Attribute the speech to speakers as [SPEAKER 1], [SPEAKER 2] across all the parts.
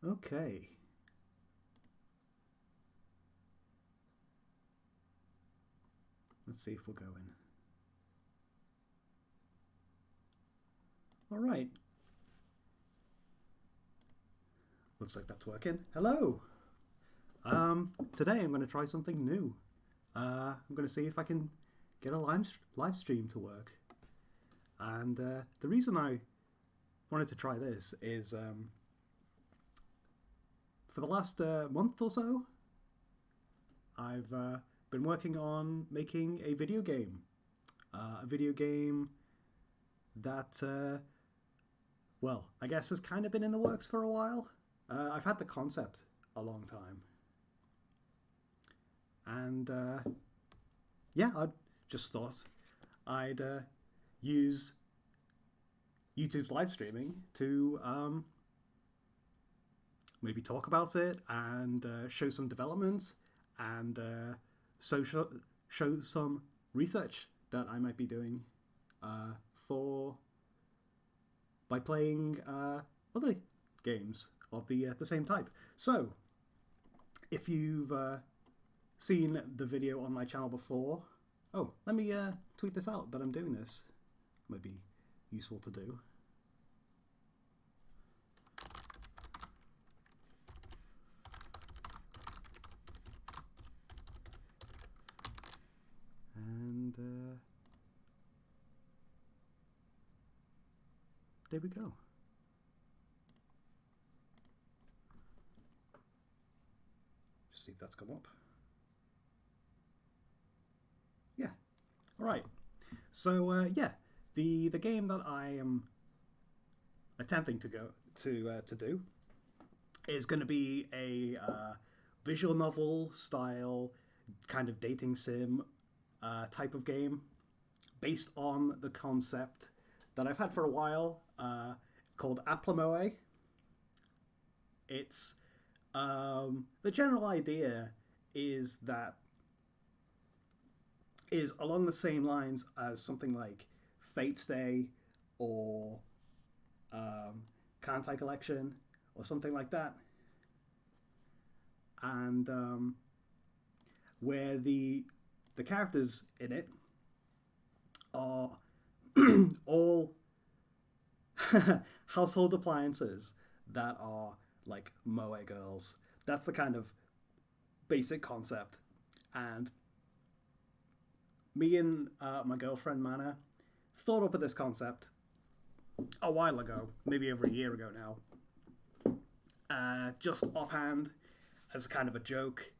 [SPEAKER 1] Okay. Let's see if we'll go in. All right. Looks like that's working. Hello. Today I'm going to try something new. I'm going to see if I can get a live stream to work. And the reason I wanted to try this is for the last month or so, I've been working on making a video game. A video game that, well, I guess has kind of been in the works for a while. I've had the concept a long time. And yeah, I just thought I'd use YouTube's live streaming to maybe talk about it and show some developments and show some research that I might be doing for by playing other games of the same type. So, if you've seen the video on my channel before, oh, let me tweet this out that I'm doing this. Might be useful to do. And there we go. Just see if that's come up. Yeah. All right. So yeah, the game that I am attempting to do is going to be a visual novel style kind of dating sim type of game based on the concept that I've had for a while called Applimoe. It's the general idea is along the same lines as something like Fate's Day or Kantai Collection or something like that, and where the characters in it are all household appliances that are like moe girls. That's the kind of basic concept. And me and my girlfriend Mana thought up of this concept a while ago, maybe over a year ago now, just offhand as kind of a joke.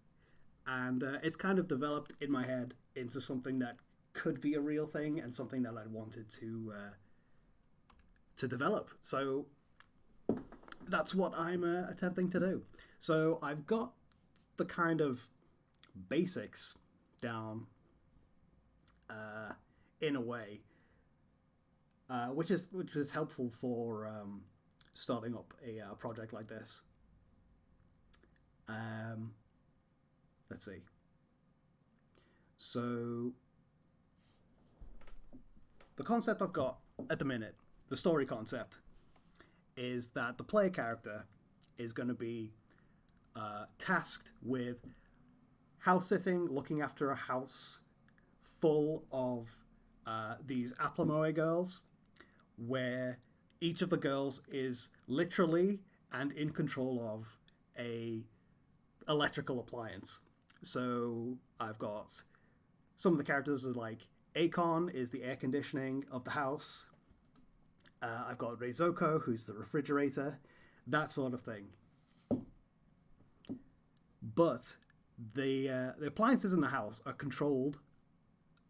[SPEAKER 1] And it's kind of developed in my head into something that could be a real thing and something that I wanted to develop. So that's what I'm attempting to do. So I've got the kind of basics down in a way, which is helpful for starting up a project like this. Let's see. So the concept I've got at the minute, the story concept, is that the player character is going to be tasked with house sitting, looking after a house full of these Applimoe girls, where each of the girls is literally and in control of a electrical appliance. So I've got some of the characters are like Akon is the air conditioning of the house. I've got Reizoko, who's the refrigerator, that sort of thing. But the appliances in the house are controlled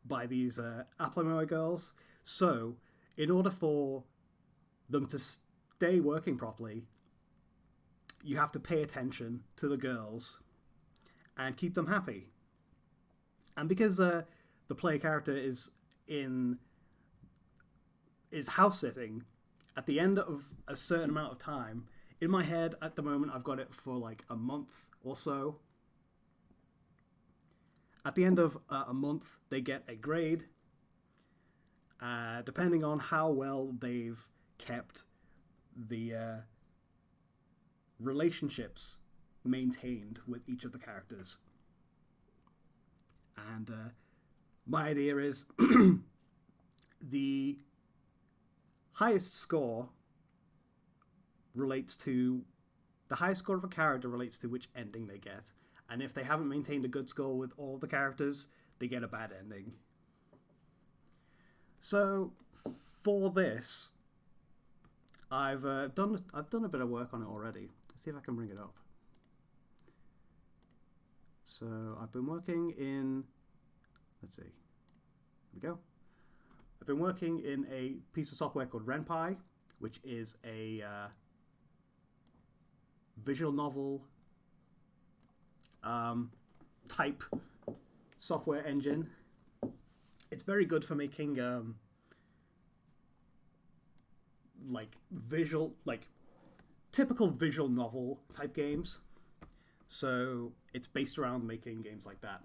[SPEAKER 1] by these Applimoe girls. So in order for them to stay working properly, you have to pay attention to the girls and keep them happy. And because the player character is house sitting, at the end of a certain amount of time, in my head at the moment I've got it for like a month or so. At the end of a month, they get a grade, depending on how well they've kept the relationships maintained with each of the characters. And my idea is the highest score relates to the highest score of a character relates to which ending they get. And if they haven't maintained a good score with all the characters, they get a bad ending. So for this, I've done a bit of work on it already. Let's see if I can bring it up. So I've been working in, let's see, here we go. I've been working in a piece of software called Ren'Py, which is a visual novel type software engine. It's very good for making typical visual novel type games. So it's based around making games like that.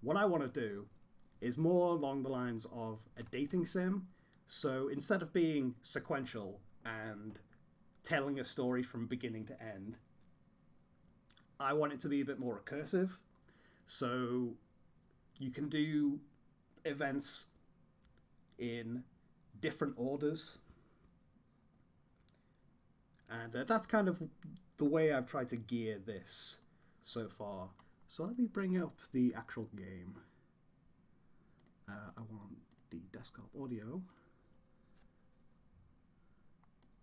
[SPEAKER 1] What I want to do is more along the lines of a dating sim. So instead of being sequential and telling a story from beginning to end, I want it to be a bit more recursive. So you can do events in different orders. And that's kind of the way I've tried to gear this so far. So let me bring up the actual game. I want the desktop audio.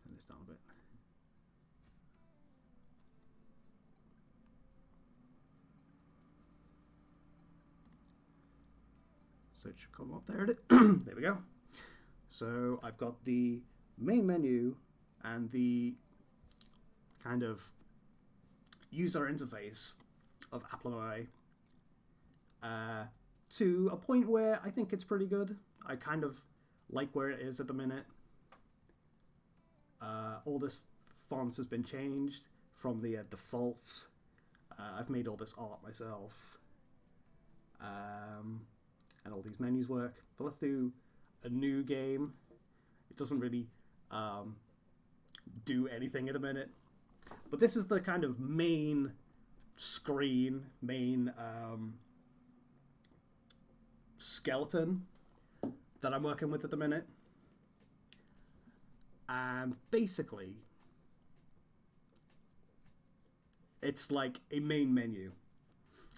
[SPEAKER 1] Turn this down a bit. So it should come up there. There we go. So I've got the main menu and the kind of user interface of Applimoe to a point where I think it's pretty good. I kind of like where it is at the minute. All this fonts has been changed from the defaults. I've made all this art myself. And all these menus work. But let's do a new game. It doesn't really do anything at the minute. But this is the kind of main screen, main skeleton that I'm working with at the minute. And basically, it's like a main menu.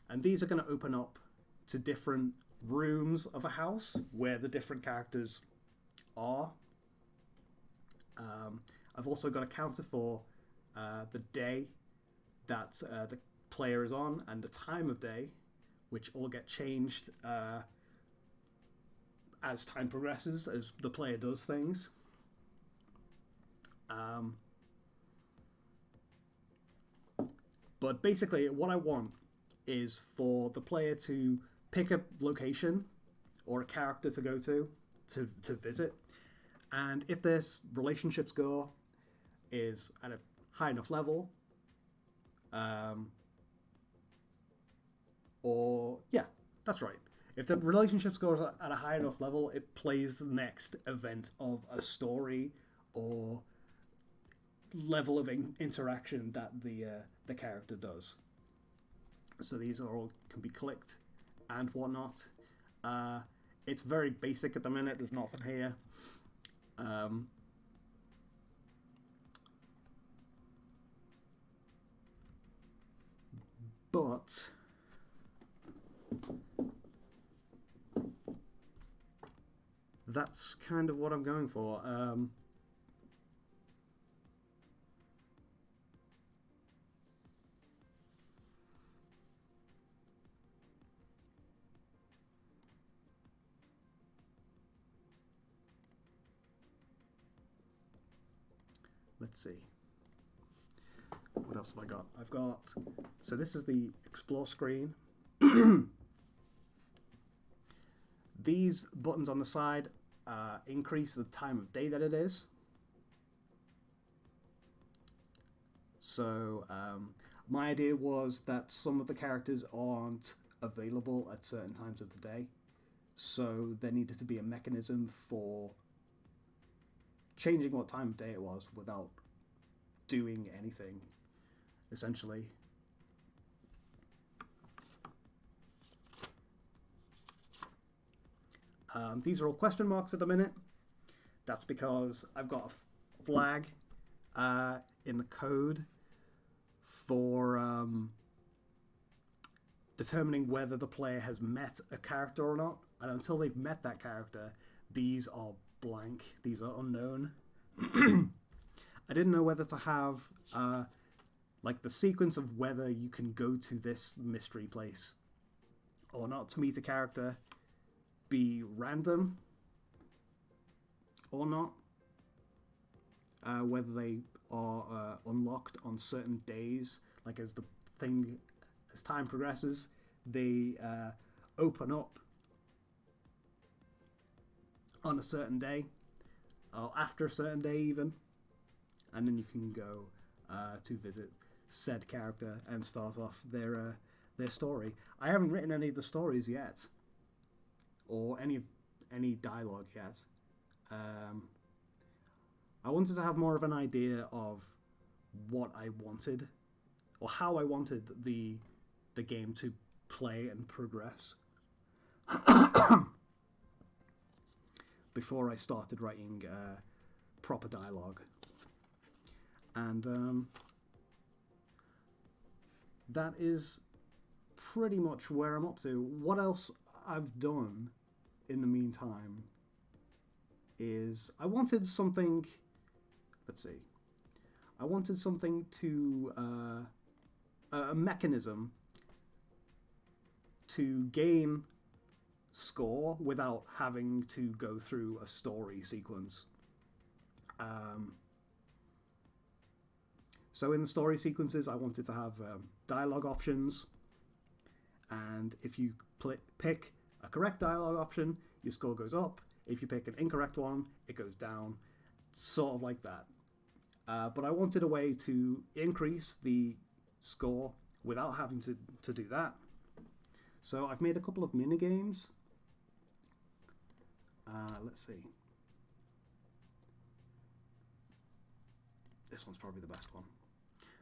[SPEAKER 1] And these are going to open up to different rooms of a house where the different characters are. I've also got a counter for the day that the player is on and the time of day, which all get changed as time progresses, as the player does things. But basically, what I want is for the player to pick a location or a character to go to visit, and if this relationship score is at a high enough level, or yeah, that's right. If the relationship score is at a high enough level, it plays the next event of a story or level of interaction that the character does. So these are all can be clicked and whatnot. It's very basic at the minute. There's nothing here. But that's kind of what I'm going for. Let's see. What else have I got? I've got... So this is the explore screen. These buttons on the side increase the time of day that it is. So my idea was that some of the characters aren't available at certain times of the day. So there needed to be a mechanism for changing what time of day it was without doing anything. essentially. These are all question marks at the minute. That's because I've got a flag in the code for determining whether the player has met a character or not. And until they've met that character, these are blank. These are unknown. I didn't know whether to have like the sequence of whether you can go to this mystery place or not to meet a character be random or not. Whether they are unlocked on certain days, like as time progresses, they open up on a certain day, or after a certain day even, and then you can go to visit said character and start off their story. I haven't written any of the stories yet, or any dialogue yet. I wanted to have more of an idea of what I wanted, or how I wanted the game to play and progress before I started writing proper dialogue. And that is pretty much where I'm up to. What else I've done in the meantime is I wanted something. Let's see. I wanted something to a mechanism to gain score without having to go through a story sequence. So in the story sequences, I wanted to have dialogue options, and if you pick a correct dialogue option, your score goes up. If you pick an incorrect one, it goes down, sort of like that. But I wanted a way to increase the score without having to do that. So I've made a couple of mini games. Let's see. This one's probably the best one.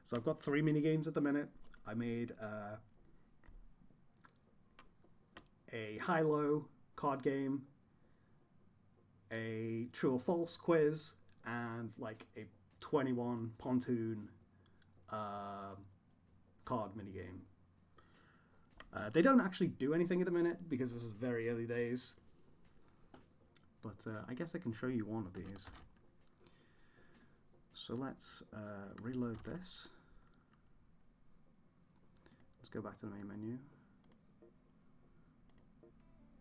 [SPEAKER 1] So I've got 3 mini games at the minute. I made a high-low card game, a true or false quiz, and like a 21 pontoon card minigame. They don't actually do anything at the minute because this is very early days, but I guess I can show you one of these. So let's reload this. Let's go back to the main menu.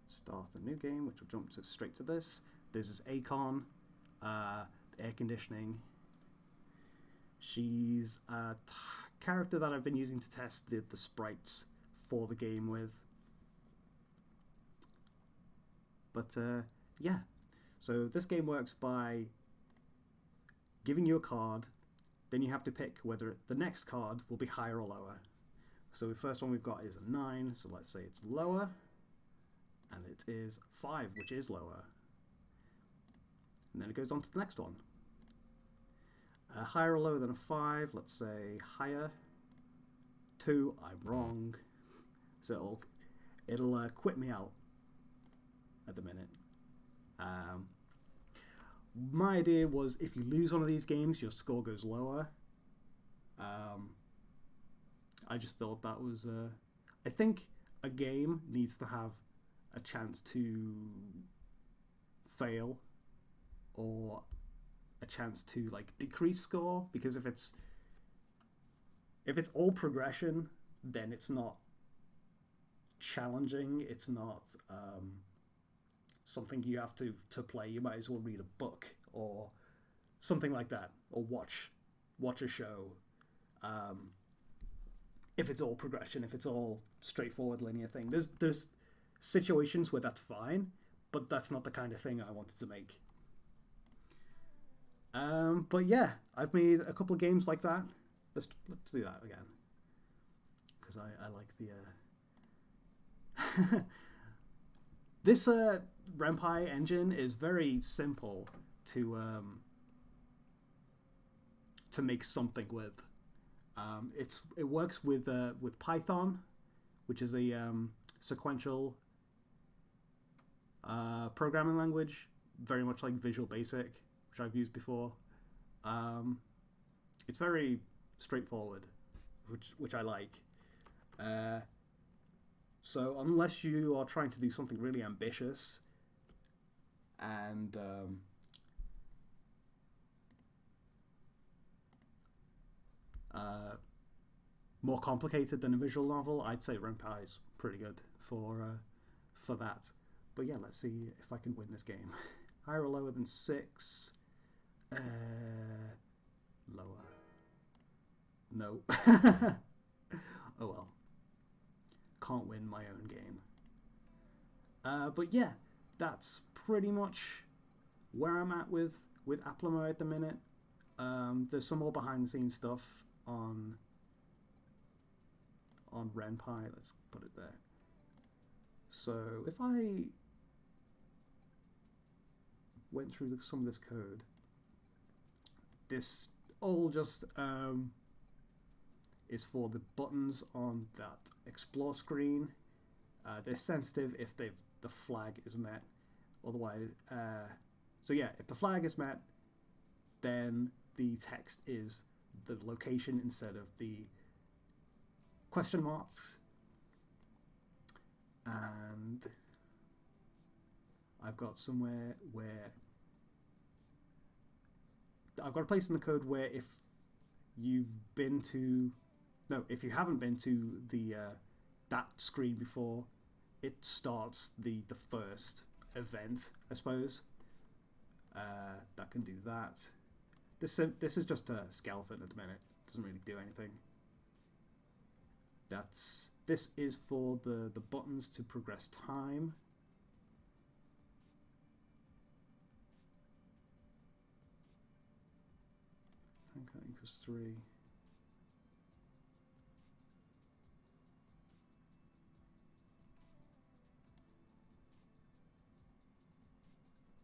[SPEAKER 1] Start a new game, which will jump straight to this. This is Akon, air conditioning. She's a character that I've been using to test the sprites for the game with. But yeah, so this game works by giving you a card, then you have to pick whether the next card will be higher or lower. So the first one we've got is a 9, so let's say it's lower, and it is 5, which is lower. And then it goes on to the next one. Higher or lower than a 5, let's say higher. 2, I'm wrong. So it'll quit me out at the minute. My idea was if you lose one of these games, your score goes lower. I just thought that was... I think a game needs to have a chance to fail or a chance to like decrease score, because if it's all progression, then it's not challenging, it's not something you have to play. You might as well read a book or something like that, or watch a show. If it's all progression, if it's all straightforward linear thing, there's situations where that's fine, but that's not the kind of thing I wanted to make. But yeah, I've made a couple of games like that. Let's do that again, because I like the this Ren'Py engine is very simple to make something with. It works with Python, which is a sequential programming language, very much like Visual Basic, which I've used before. It's very straightforward, which I like. So unless you are trying to do something really ambitious and more complicated than a visual novel, I'd say Ren'Py is pretty good for that. But yeah, let's see if I can win this game. Higher or lower than 6? Lower. No. Oh well. Can't win my own game. But yeah, that's pretty much where I'm at with Applimoe at the minute. There's some more behind the scenes stuff on Ren'Py. Let's put it there. So if I went through some of this code, this all just is for the buttons on that explore screen. They're sensitive if the flag is met. Otherwise, so yeah, if the flag is met, then the text is the location instead of the question marks. And I've got somewhere where I've got a place in the code where if you haven't been to the that screen before, it starts the first event, I suppose. That can do that. This is just a skeleton at the minute. Doesn't really do anything. This is for the buttons to progress time. Time count equals 3.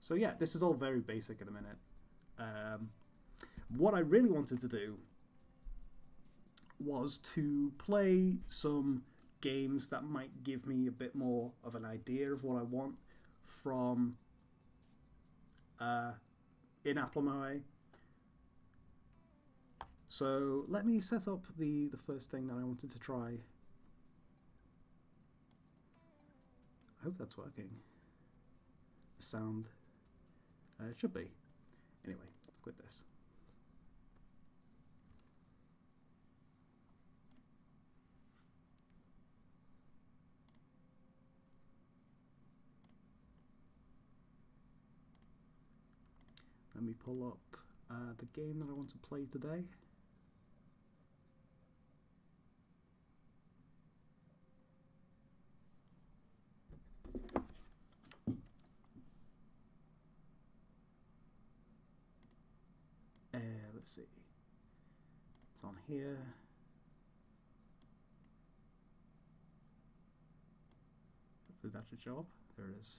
[SPEAKER 1] So yeah, this is all very basic at the minute. What I really wanted to do was to play some games that might give me a bit more of an idea of what I want from in Applimoe. So let me set up the first thing that I wanted to try. I hope that's working. The sound. It should be. Anyway, let's quit this. Let me pull up the game that I want to play today. Let's see. It's on here. Hopefully that should show up. There it is.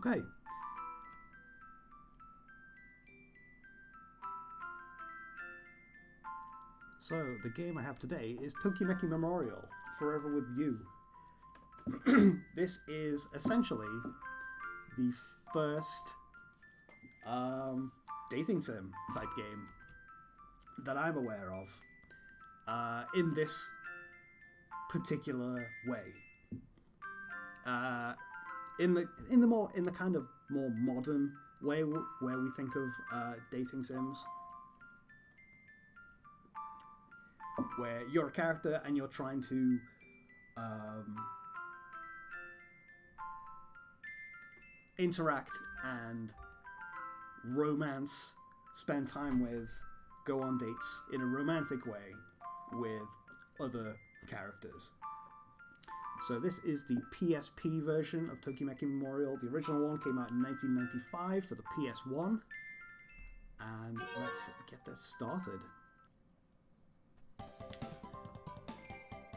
[SPEAKER 1] Okay. So the game I have today is Tokimeki Memorial, Forever With You. This is essentially the first dating sim type game that I'm aware of in this particular way. In the kind of more modern way where we think of dating sims, where you're a character and you're trying to interact and romance spend time with, go on dates in a romantic way with other characters. So this is the PSP version of Tokimeki Memorial. The original one came out in 1995 for the PS1. And let's get this started.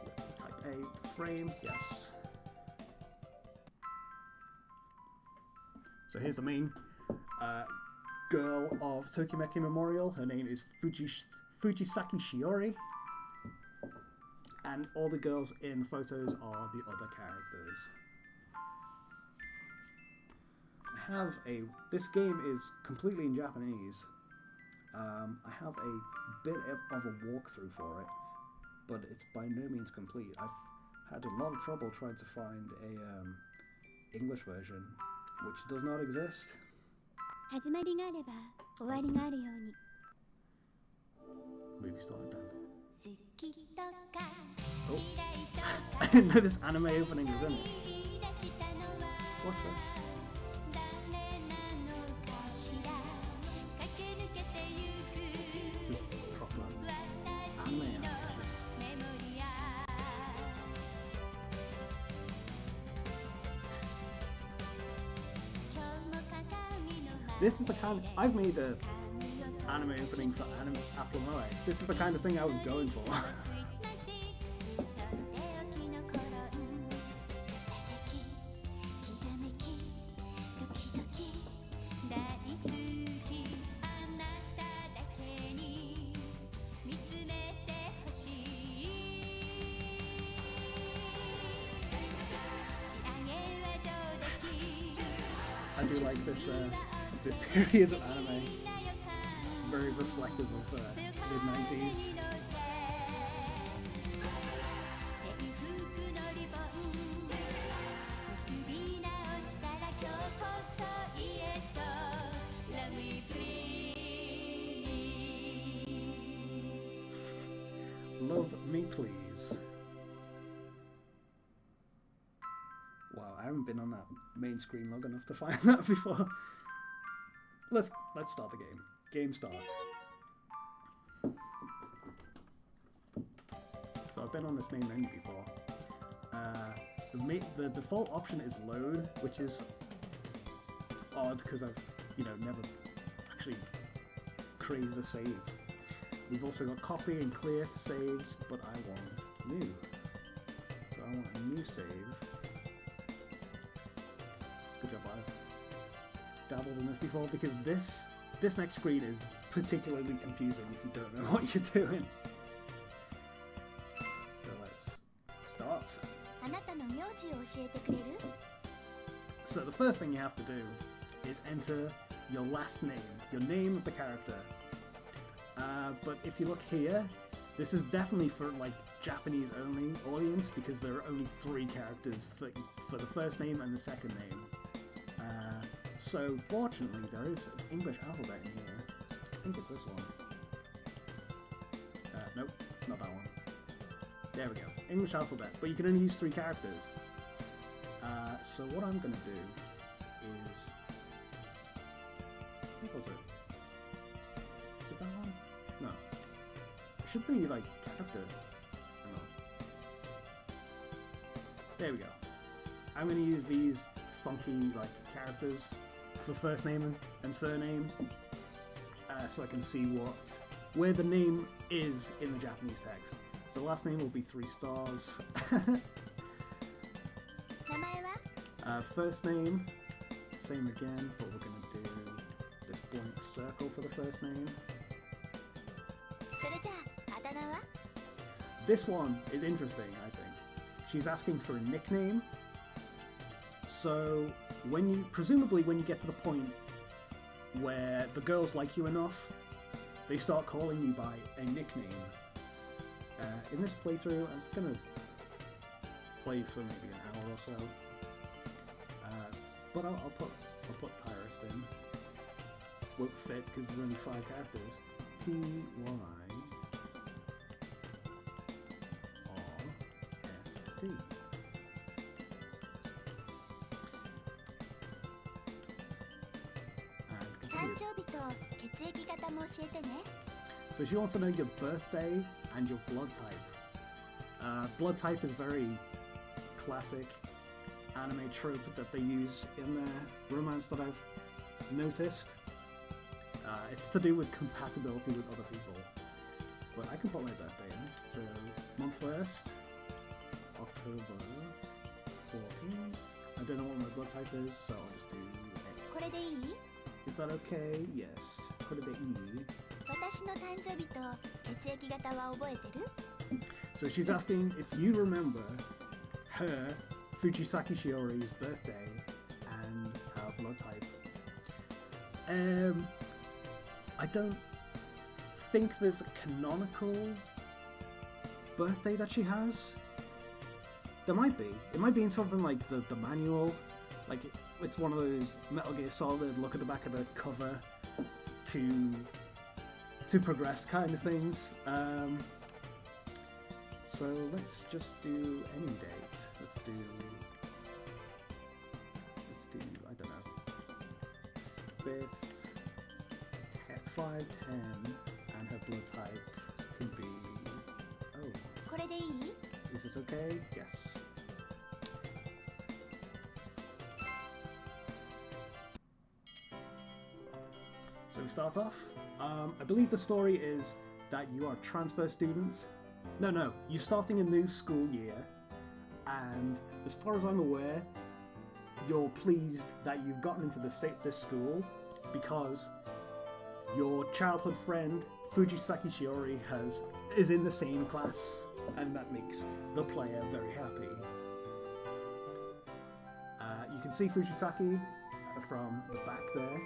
[SPEAKER 1] Let's type A, frame, yes. So here's the main girl of Tokimeki Memorial. Her name is Fujisaki Shiori. And all the girls in the photos are the other characters. This game is completely in Japanese. I have a bit of a walkthrough for it, but it's by no means complete. I've had a lot of trouble trying to find a English version, which does not exist. Movie started then. Oh. I didn't know this anime opening was in it. Watch it. This is proper anime. This is the kind of, I've made a anime opening for Applimoe. This is the kind of thing I was going for. I do like this period of anime. Very reflective of mid-90s. Love me please. Wow, I haven't been on that main screen long enough to find that before. Let's start the game. Game start. So I've been on this main menu before. The default option is load, which is odd because I've never actually created a save. We've also got copy and clear for saves, but I want new. So I want a new save. Good job, I've dabbled in this before because this next screen is particularly confusing if you don't know what you're doing. So let's start. So the first thing you have to do is enter your last name, your name of the character. But if you look here, this is definitely for like Japanese only audience because there are only 3 characters for the first name and the second name. So fortunately there is an English alphabet in here. I think it's this one. Nope, not that one. There we go, English alphabet, but you can only use 3 characters. So what I'm going to do is... I think I'll do... Is it that one? No. It should be like character. Hang on. There we go. I'm going to use these funky like characters for first name and surname, so I can see where the name is in the Japanese text. So last name will be 3 stars. First name, same again, but we're going to do this blank circle for the first name. This one is interesting, I think. She's asking for a nickname. So presumably when you get to the point where the girls like you enough, they start calling you by a nickname. In this playthrough, I'm just gonna play for maybe an hour or so. But I'll put Tyrest in. Won't fit because there's only 5 characters. T-Y-R-S-T. So she wants to know your birthday and your blood type. Blood type is very classic anime trope that they use in their romance that I've noticed. It's to do with compatibility with other people. But I can put my birthday in. So, month first, October 14th. I don't know what my blood type is, so I'll just do A. Is that okay? Yes. これでいい? So she's asking if you remember her, Fujisaki Shiori's birthday and her blood type. I don't think there's a canonical birthday that she has. There might be. It might be in something like the manual. Like, it's one of those Metal Gear Solid, look at the back of the cover to progress kind of things. So let's just do any date. Let's do, I don't know, 5th, 5, 10, and her blood type can be, oh. Is this okay? Yes. So we start off. I believe the story is that you are transfer students. No, you're starting a new school year, and as far as I'm aware, you're pleased that you've gotten into this school because your childhood friend Fujisaki Shiori is in the same class, and that makes the player very happy. You can see Fujisaki from the back there,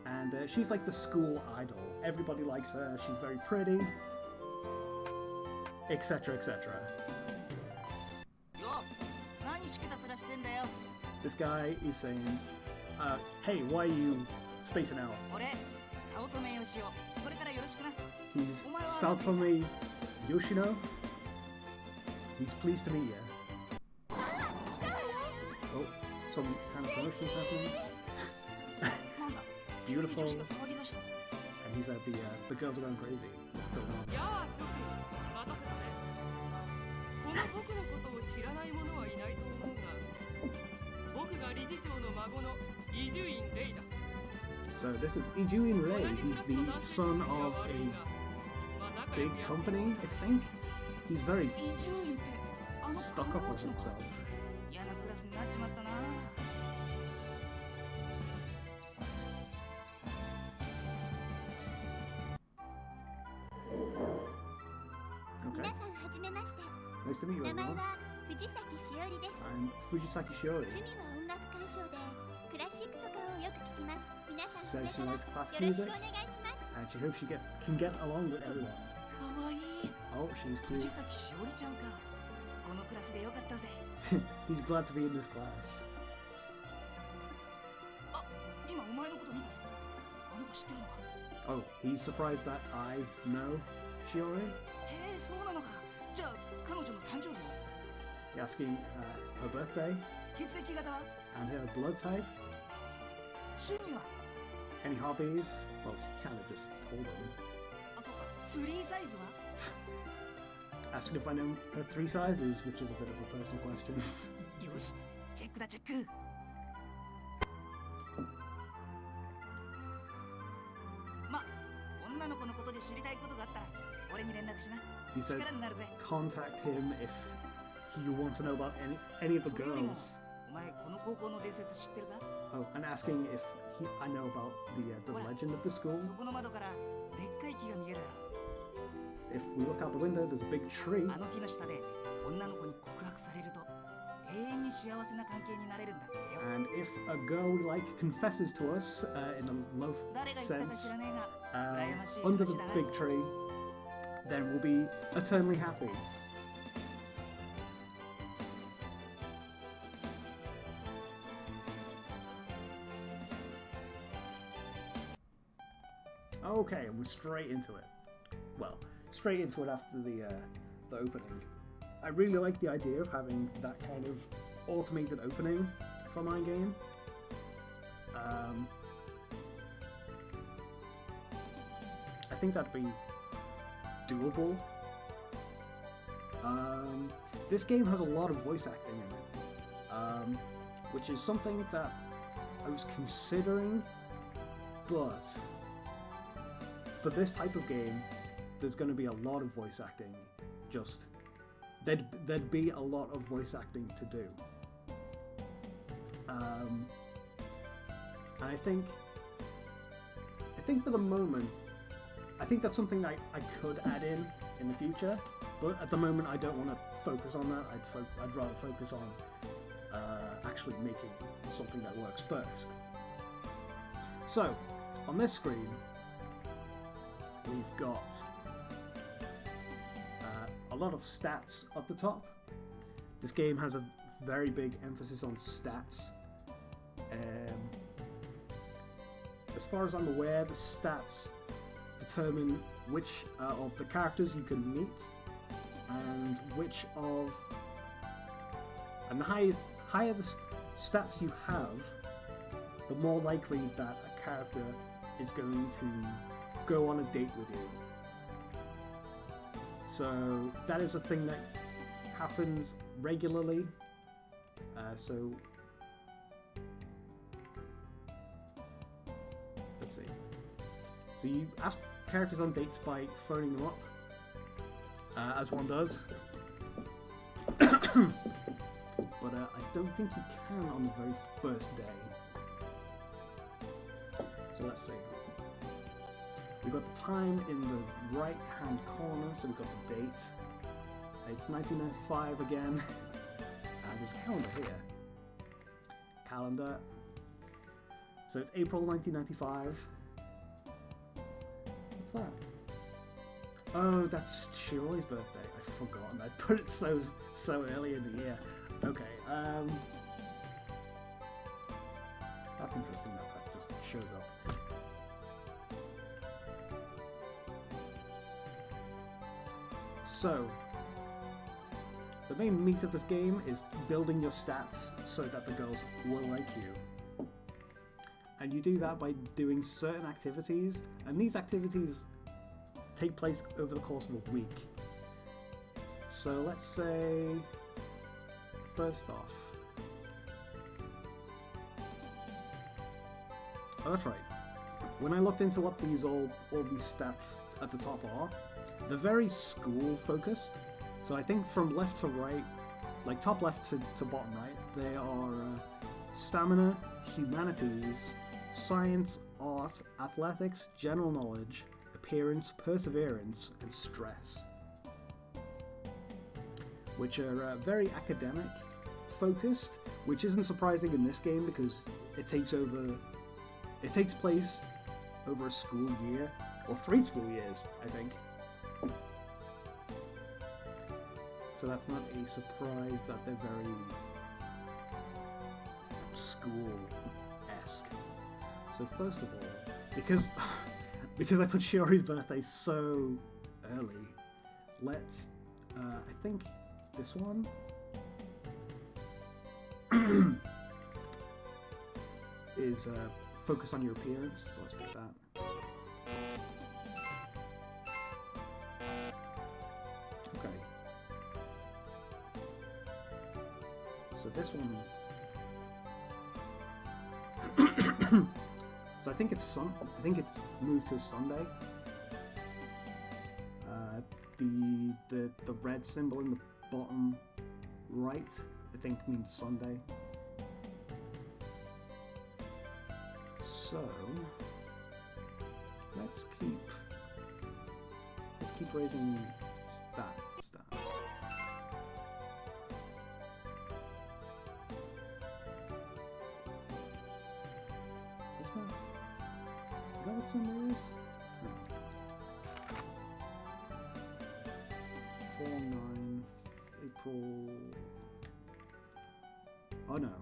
[SPEAKER 1] and she's like the school idol. Everybody likes her, she's very pretty, etc, etc. This guy is saying, hey, why are you spacing out? He's Saotome Yoshino. He's pleased to meet you. Oh, some kind of promotion's happening. Beautiful. And he's at the girls are going crazy. What's going on? So this is Ijuin Rei. He's the son of a big company, I think. He's very stuck up on himself. Okay. Nice to meet you, everyone. I'm Fujisaki Shiori. Says she likes classic music, and she hopes she can get along with everyone. Oh, she's cute. He's glad to be in this class. Oh, he's surprised that I know Shiori? You're asking her birthday and her blood type. Any hobbies? Well, she kind of just told him. Asking if I know her 3 sizes, which is a bit of a personal question. He says contact him if you want to know about any of the girls. Oh, and asking if I know about the legend of the school. If we look out the window, there's a big tree. And if a girl we like confesses to us in a love sense under the big tree, then we'll be eternally happy. Okay, we're straight into it. Well, straight into it after the opening. I really like the idea of having that kind of automated opening for my game. think that'd be doable. This game has a lot of voice acting in it, which is something that I was considering, but for this type of game, there's going to be a lot of voice acting. Just there'd be a lot of voice acting to do. And I think for the moment, I think that's something that I could add in the future. But at the moment, I don't want to focus on that. I'd rather focus on actually making something that works first. So, on this screen, we've got a lot of stats up the top. This game has a very big emphasis on stats. As far as I'm aware, the stats determine which of the characters you can meet, and the higher the stats you have, the more likely that a character is going to go on a date with you. So that is a thing that happens regularly. So let's see. So you ask characters on dates by phoning them up, as one does. But I don't think you can on the very first day. So let's see. We've got the time in the right hand corner, so we've got the date. It's 1995 again. There's a calendar here. Calendar. So it's April 1995. What's that? Oh, that's Shiroi's birthday. I've forgotten. I put it so early in the year. Okay. That's interesting that just shows up. So, the main meat of this game is building your stats so that the girls will like you. And you do that by doing certain activities, and these activities take place over the course of a week. So let's say, first off, oh, that's right. When I looked into what all these stats at the top are, they're very school focused. So I think from left to right, like top left to bottom right, they are stamina, humanities, science, art, athletics, general knowledge, appearance, perseverance, and stress. Which are very academic focused, which isn't surprising in this game because it takes place over a school year, or 3 school years, I think. So that's not a surprise that they're very school-esque. So first of all, because I put Shiori's birthday so early, let's I think this one is focus on your appearance, so let's pick that. Okay. So this one so I think it's moved to a Sunday. The red symbol in the bottom right, I think, means Sunday. So let's keep raising that stat. What's that? Is that what Sunday is? No. 4/9 April. Oh no,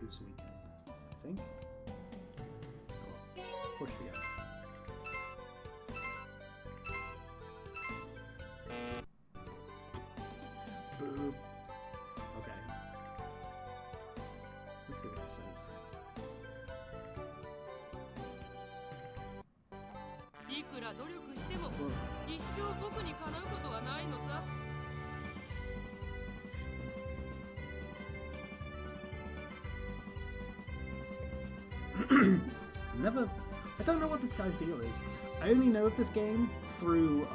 [SPEAKER 1] it was weekend, I think. Push the end. Boop. Okay. Let's see what this says.
[SPEAKER 2] いくら努力しても
[SPEAKER 1] Whoa.
[SPEAKER 2] 一生僕にかなうことはないのさ。
[SPEAKER 1] Never. I don't know what this guy's deal is. I only know of this game through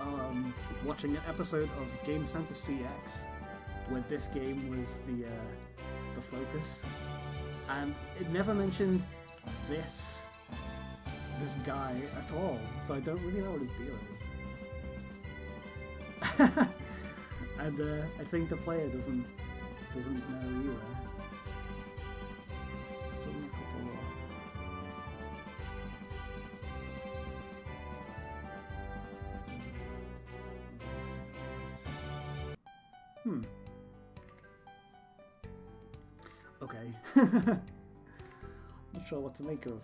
[SPEAKER 1] watching an episode of Game Center CX, where this game was the focus, and it never mentioned this guy at all. So I don't really know what his deal is. And I think the player doesn't know either. Okay. Not sure what to make of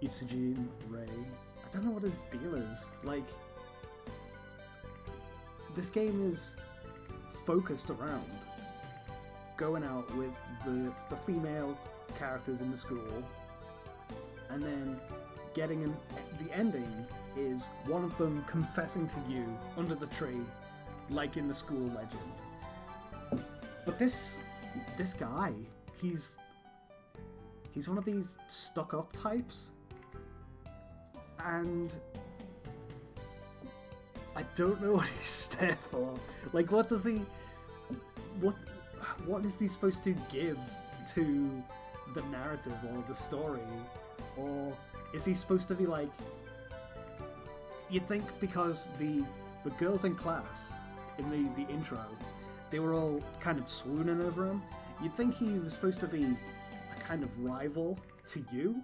[SPEAKER 1] Isujin Ray. I don't know what his deal is. Like, this game is focused around going out with the female characters in the school, and then getting the ending is one of them confessing to you under the tree, like in the school legend. But this guy, he's one of these stuck-up types, and I don't know what he's there for. Like, what is he supposed to give to the narrative or the story? Or is he supposed to be like, you'd think because the girls in class in the intro, they were all kind of swooning over him, you'd think he was supposed to be a kind of rival to you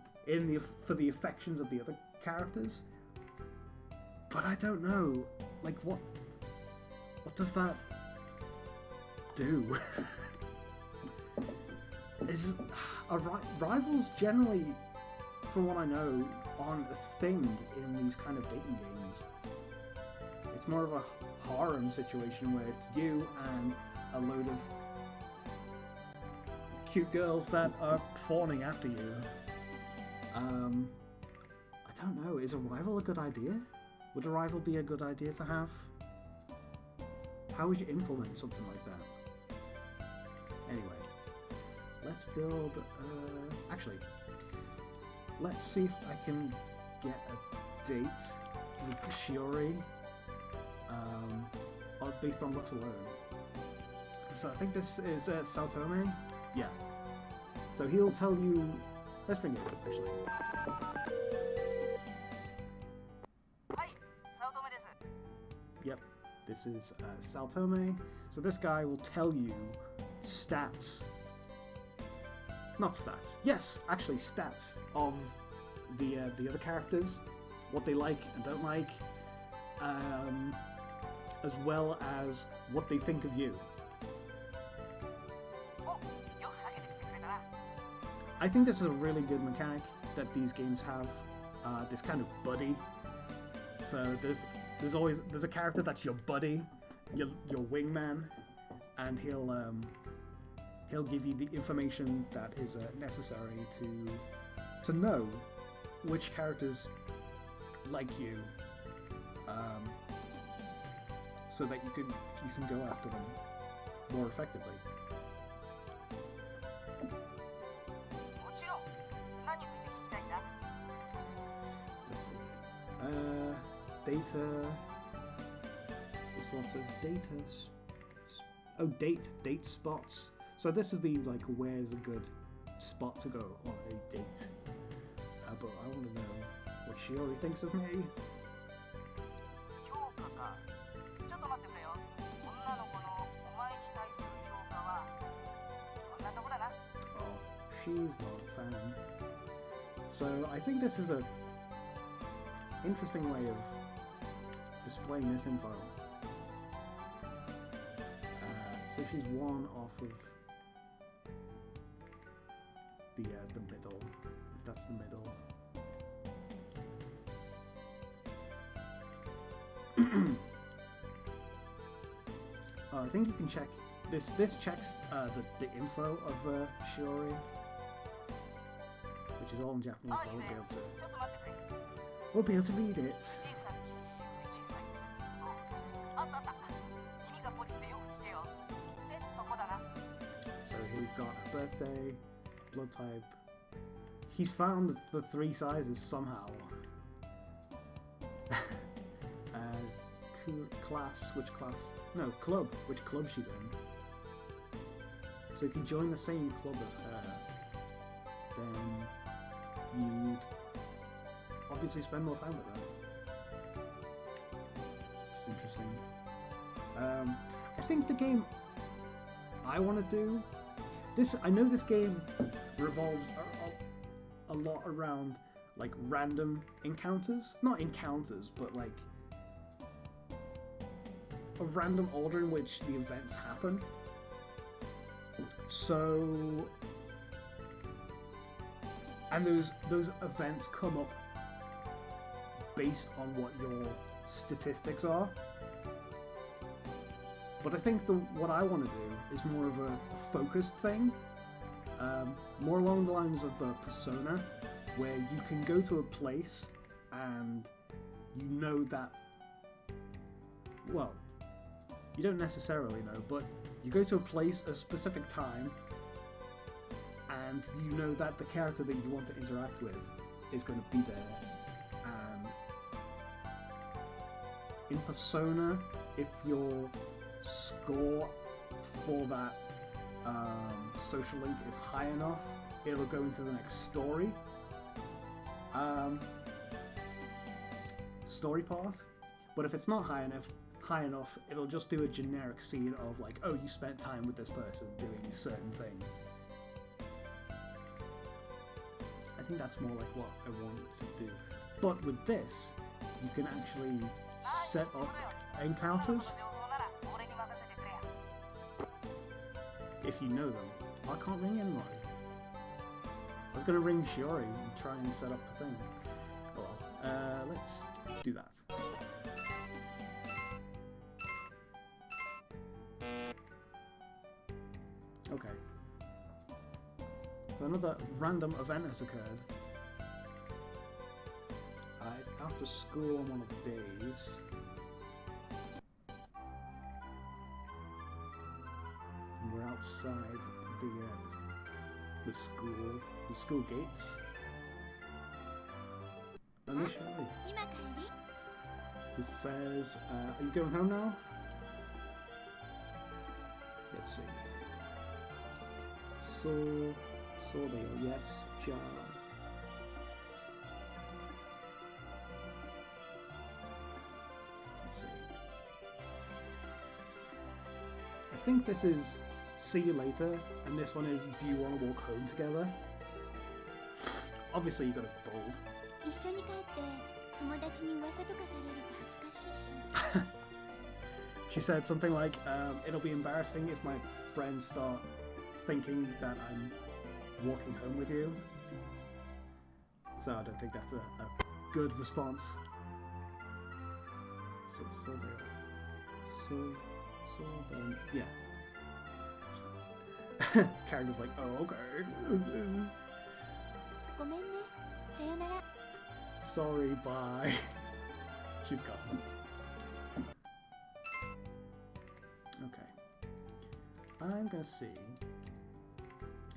[SPEAKER 1] for the affections of the other characters. But I don't know, like, what does that do? Rivals generally, from what I know, aren't a thing in these kind of dating games. It's more of a harem situation where it's you and a load of cute girls that are fawning after you. I don't know, is a rival a good idea? Would a rival be a good idea to have? How would you implement something like that? Anyway, let's build, actually, let's see if I can get a date with Shiori, based on looks alone. So I think this is Saotome? Yeah. So he'll tell you, let's bring it up, actually. Yep, this is Saotome. So this guy will tell you stats. Not stats. Yes, actually stats of the other characters, what they like and don't like, as well as what they think of you. I think this is a really good mechanic that these games have. This kind of buddy. So there's a character that's your buddy, your wingman, and he'll give you the information that is necessary to know which characters like you, so that you can go after them more effectively. Let's see. Data. This one says data. Oh, date spots. So this would be like, where's a good spot to go on a date? But I want to know what Shiori thinks of me. Oh, she's not a fan. So I think this is a interesting way of displaying this info. So she's one off of the middle, if that's the middle. I think you can check this. This checks the info of Shiori, which is all in Japanese. So we'll be able to read it. we've got her birthday, blood type. He's found the 3 sizes somehow. Class, which class? No, club, which club she's in. So if you join the same club as her, then you'd obviously spend more time with her. Which is interesting. I think the game I want to do this. I know this game revolves a lot around like random encounters, not encounters, but like a random order in which the events happen. So, and those events come up based on what your statistics are. But I think what I want to do is more of a focused thing, more along the lines of Persona, where you can go to a place and you know that, well, you don't necessarily know, but you go to a place at a specific time and you know that the character that you want to interact with is going to be there. And in Persona, if your score for that social link is high enough, it'll go into the next story part. But if it's not high enough, it'll just do a generic scene of like, oh, you spent time with this person doing a certain thing. I think that's more like what I want to do. But with this, you can actually set up encounters if you know them. I can't ring anybody. I was going to ring Shiori and try and set up the thing. Oh well, let's do that. Okay. So another random event has occurred. It's after school on one of the days. And we're outside the school gates. Initially, it says, "Are you going home now?" Let's see. So there, yes, ja. Let's see. I think this is see you later, and this one is do you want to walk home together? Obviously you got it bold. She said something like, it'll be embarrassing if my friends start thinking that I'm walking home with you. So I don't think that's a good response. So then, yeah. Character's like, oh, okay. Sorry, bye. She's gone. Okay. I'm gonna see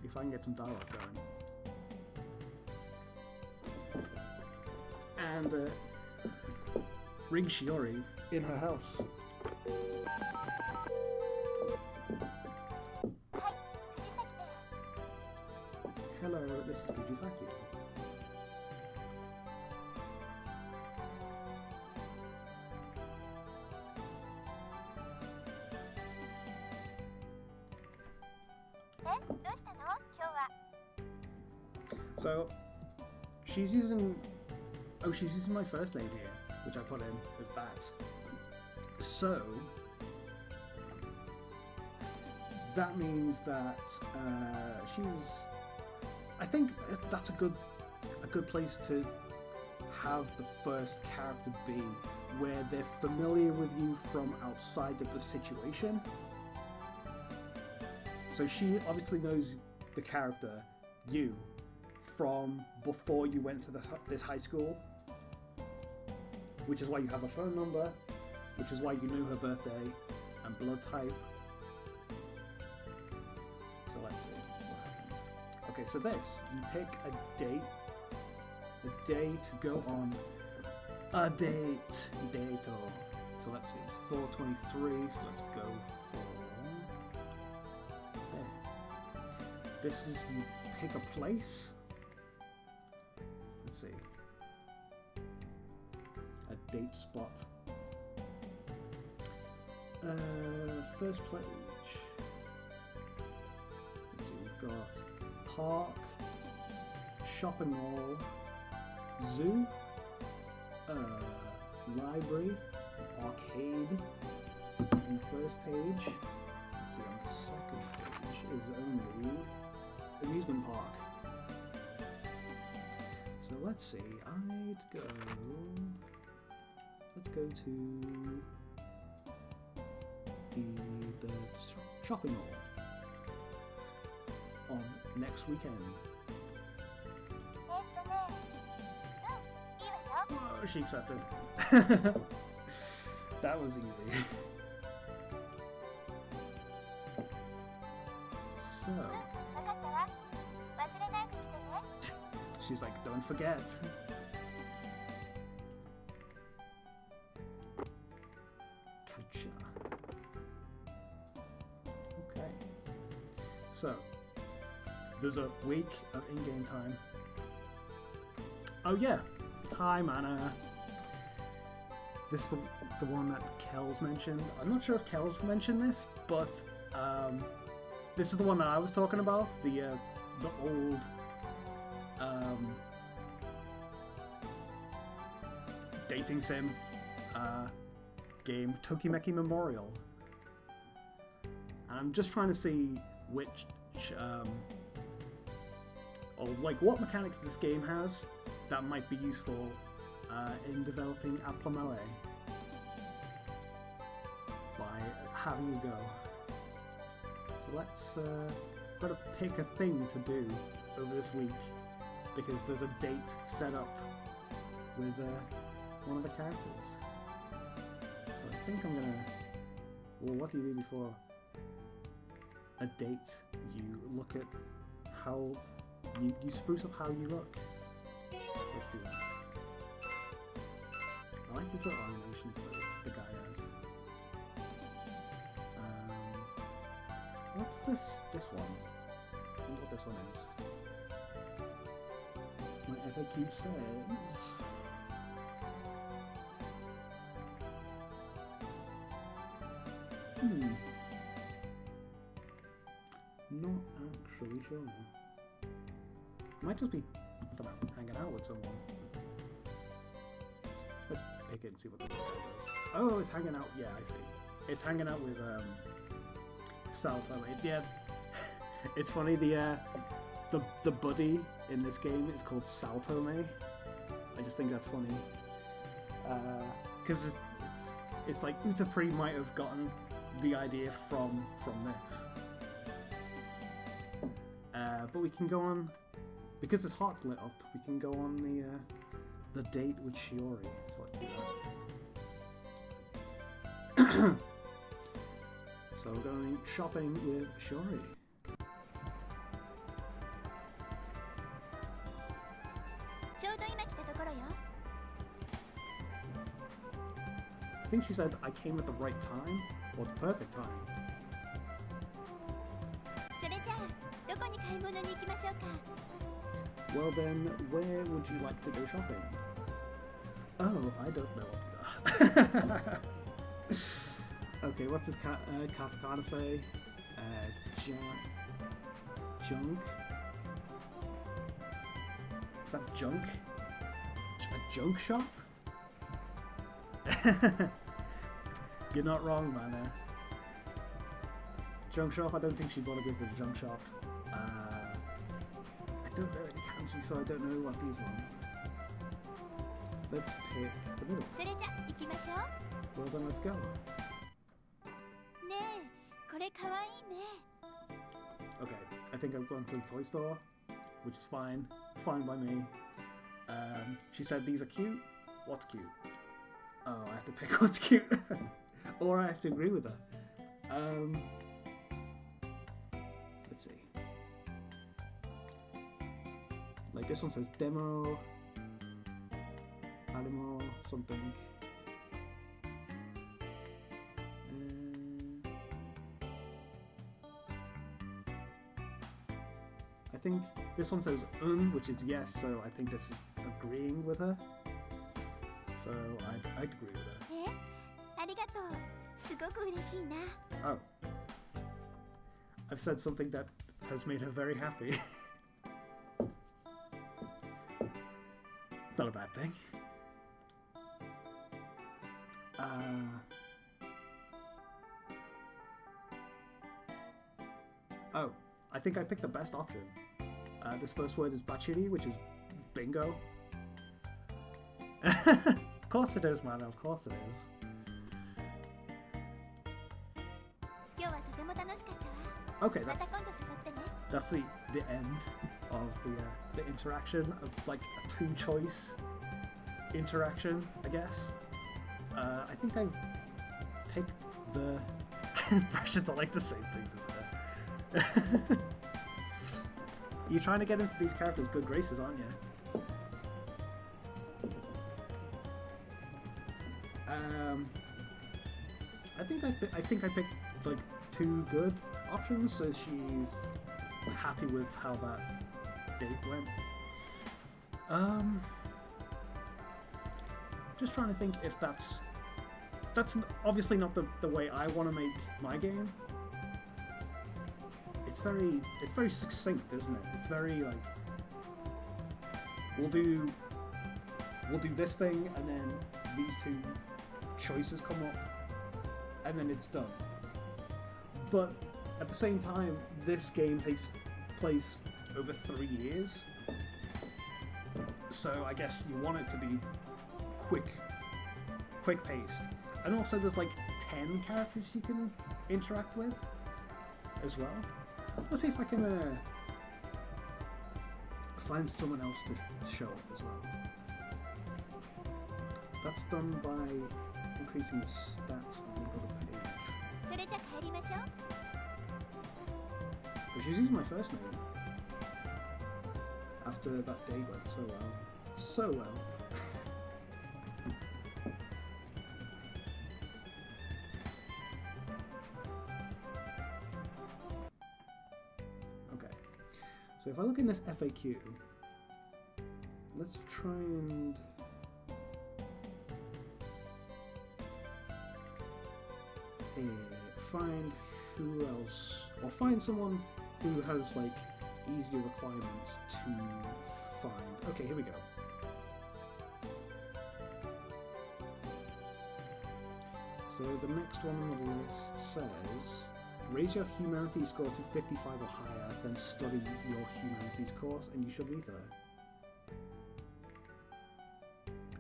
[SPEAKER 1] if I can get some dialogue going. And ring Shiori in her house. Hello, this is Fujisaki. So, she's using my first name here, which I put in as that. So, that means that I think that's a good place to have the first character be, where they're familiar with you from outside of the situation. So she obviously knows the character, you, from before you went to this high school, which is why you have a phone number, which is why you knew her birthday and blood type. So let's let's see what happens. Okay, so this, you pick a day to go on a date. Dato. So let's see, 423, so let's go for there. This is, you pick a place. Let's see. A date spot. First page. Let's see, we've got park, shopping mall, zoo, library, arcade on the first page. Let's see, on the second page is only amusement park. So let's see, let's go to the shopping mall on next weekend. Oh, she accepted. That was easy. So she's like, don't forget. Gotcha. Okay. So there's a week of in-game time. Oh yeah. Hi, Mana. This is the one that Kel's mentioned. I'm not sure if Kel's mentioned this, but this is the one that I was talking about. The old dating sim game, Tokimeki Memorial. And I'm just trying to see which or like what mechanics this game has that might be useful in developing Applimoe by having a go. So let's got to pick a thing to do over this week because there's a date set up with one of the characters. So I think I'm gonna. Well, what do you do before a date? You look at how you spruce up how you look. Let's do that. I like these little animations that the guy has. What's this one? I wonder what this one is. My FAQ says... Not actually sure. Might just be, I don't know, hanging out with someone. Let's pick it and see what the guy does. Oh, it's hanging out. Yeah, I see. It's hanging out with Salto. Yeah, it's funny. The buddy in this game is called Saltome. I just think that's funny because it's like Utapri might have gotten the idea from this. But we can go on because his heart's lit up. We can go on the date with Shiori. So let's do that. So we're going shopping with Shiori. I think she said I came at the right time or the perfect time. Well then, where would you like to go shopping? Oh, I don't know. Okay, what's this katakana say? Junk? Is that junk? A junk shop? You're not wrong, man. Junk shop? I don't think she'd want to go to the junk shop. I don't know any kanji, so I don't know what these ones. Let's pick the middle. Well then, let's go. Okay, I think I've gone to the toy store, which is fine. Fine by me. She said these are cute. What's cute? Oh, I have to pick what's cute. Or I have to agree with her. Let's see. Like this one says demo, Applimoe, something. I think this one says which is yes, so I think this is agreeing with her. So I'd agree with her.
[SPEAKER 3] ありがとう。すごく嬉しいな。
[SPEAKER 1] Oh. I've said something that has made her very happy. Not a bad thing. Oh, I think I picked the best option. This first word is bachiri, which is bingo. Of course it is, man. Of course it is.
[SPEAKER 3] 今日はとても楽しかったわ。
[SPEAKER 1] Okay,
[SPEAKER 3] ま
[SPEAKER 1] that's
[SPEAKER 3] た今度誘ってね。
[SPEAKER 1] that's the end of the interaction of like a two-choice interaction, I guess. I think I've picked the impressions are like the same things, isn't it? You're trying to get into these characters' good graces, aren't you? I think I picked like two good options, so she's happy with how that date went. Just trying to think if that's obviously not the way I want to make my game. It's very succinct, isn't it? It's very like we'll do this thing and then these two choices come up and then it's done. But at the same time, this game takes place over 3 years, so I guess you want it to be quick paced. And also there's like 10 characters you can interact with as well. Let's see if I can find someone else to show up as well. That's done by increasing the stats on the other page.
[SPEAKER 3] それじゃ帰りましょう。
[SPEAKER 1] But she's using my first name after that day went so well. So well. Okay. So if I look in this FAQ, let's try and find who else, or find someone who has like easier requirements to find. Okay, here we go. So the next one on the list says, raise your humanities score to 55 or higher, then study your humanities course, and you should be there.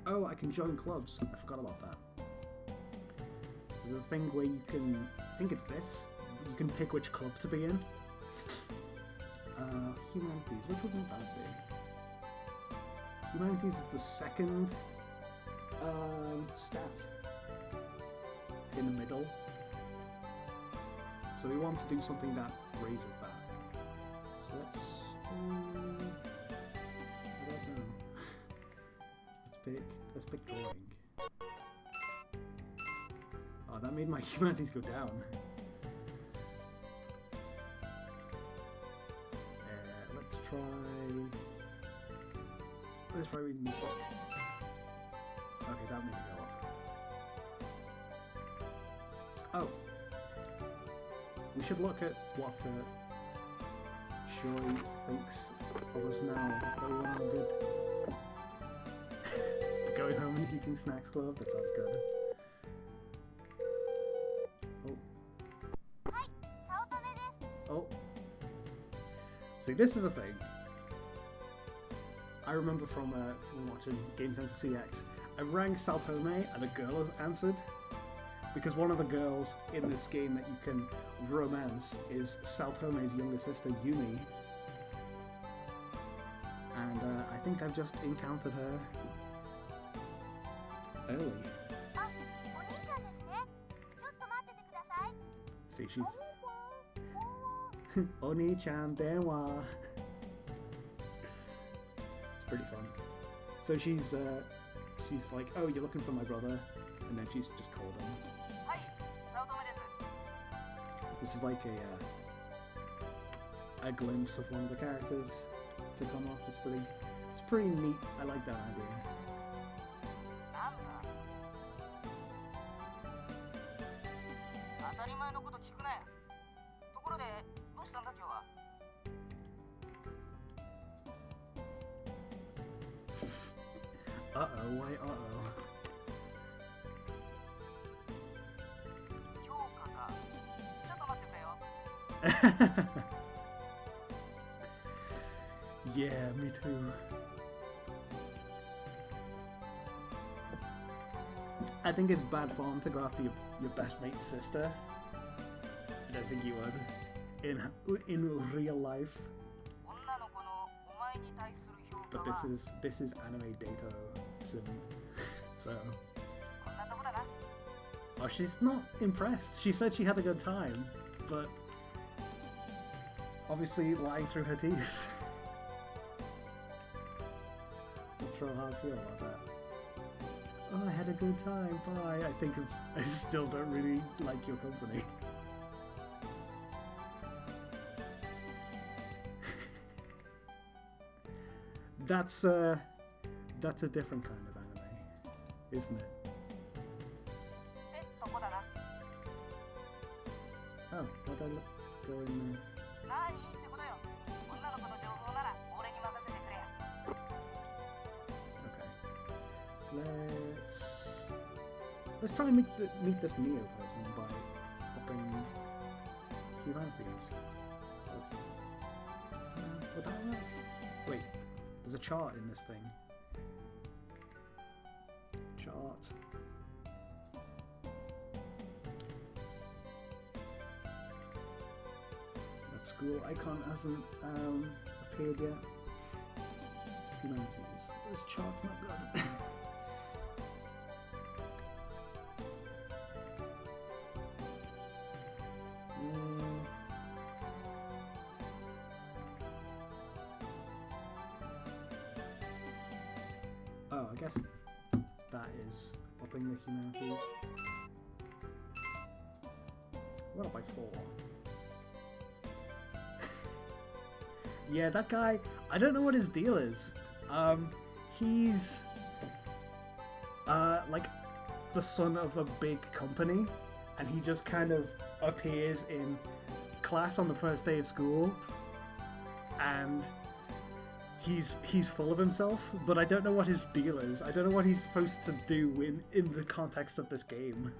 [SPEAKER 1] Oh, I can join clubs. I forgot about that. There's a thing where you can, I think it's this, you can pick which club to be in. Humanities, which wouldn't that be? Humanities is the second stat in the middle. So we want to do something that raises that. So let's, I don't know. Let's pick drawing. Oh, that made my humanities go down. Let's try reading this book. Okay, that made it go up. Oh, we should look at what Joy thinks of us now that we went on good. Going home and eating snacks club. That sounds good. Oh. See, this is a thing. I remember from watching Game Center CX. I rang Saltome and a girl has answered, because one of the girls in this game that you can romance is Saltome's younger sister, Yumi. And I think I've just encountered her early. See, she's... Oni-chan Dewa. pretty fun. So she's like, oh, you're looking for my brother, and then she's just called him.
[SPEAKER 4] はい、早乙女です。
[SPEAKER 1] This is like a glimpse of one of the characters to come off. It's pretty neat. I like that idea.
[SPEAKER 4] なんだ。当たり前のこと聞くなよ。ところで、どうしたんだ今日は。
[SPEAKER 1] Uh-oh, why uh-oh?
[SPEAKER 4] 評価か。ちょっと待ってくれよ。
[SPEAKER 1] Yeah, me too. I think it's bad form to go after your best mate's sister. I don't think you would in real life.
[SPEAKER 4] 女の子のお前に対する評価
[SPEAKER 1] But
[SPEAKER 4] は
[SPEAKER 1] this is anime dato sim. So
[SPEAKER 4] こんなとこだな。
[SPEAKER 1] oh, she's not impressed. She said she had a good time, but obviously lying through her teeth. Not sure how I feel about that. Oh, I had a good time. Bye. I still don't really like your company. That's a different kind of anime, isn't it?
[SPEAKER 4] ってとこだな。
[SPEAKER 1] Oh, why'd I go in there?
[SPEAKER 4] なにってことよ。女の子の情報なら俺に任せてくれや。
[SPEAKER 1] Okay. Let's try and meet this Neo person by upping humanities. Would that work? Wait, there's a chart in this thing. Chart. That school icon hasn't appeared yet. Humanities. This chart's not good. Oh, I guess that is upping the humanities. What up by 4? Yeah, that guy, I don't know what his deal is. He's like the son of a big company, and he just kind of appears in class on the first day of school, and he's full of himself, but I don't know what his deal is. I don't know what he's supposed to do in the context of this game.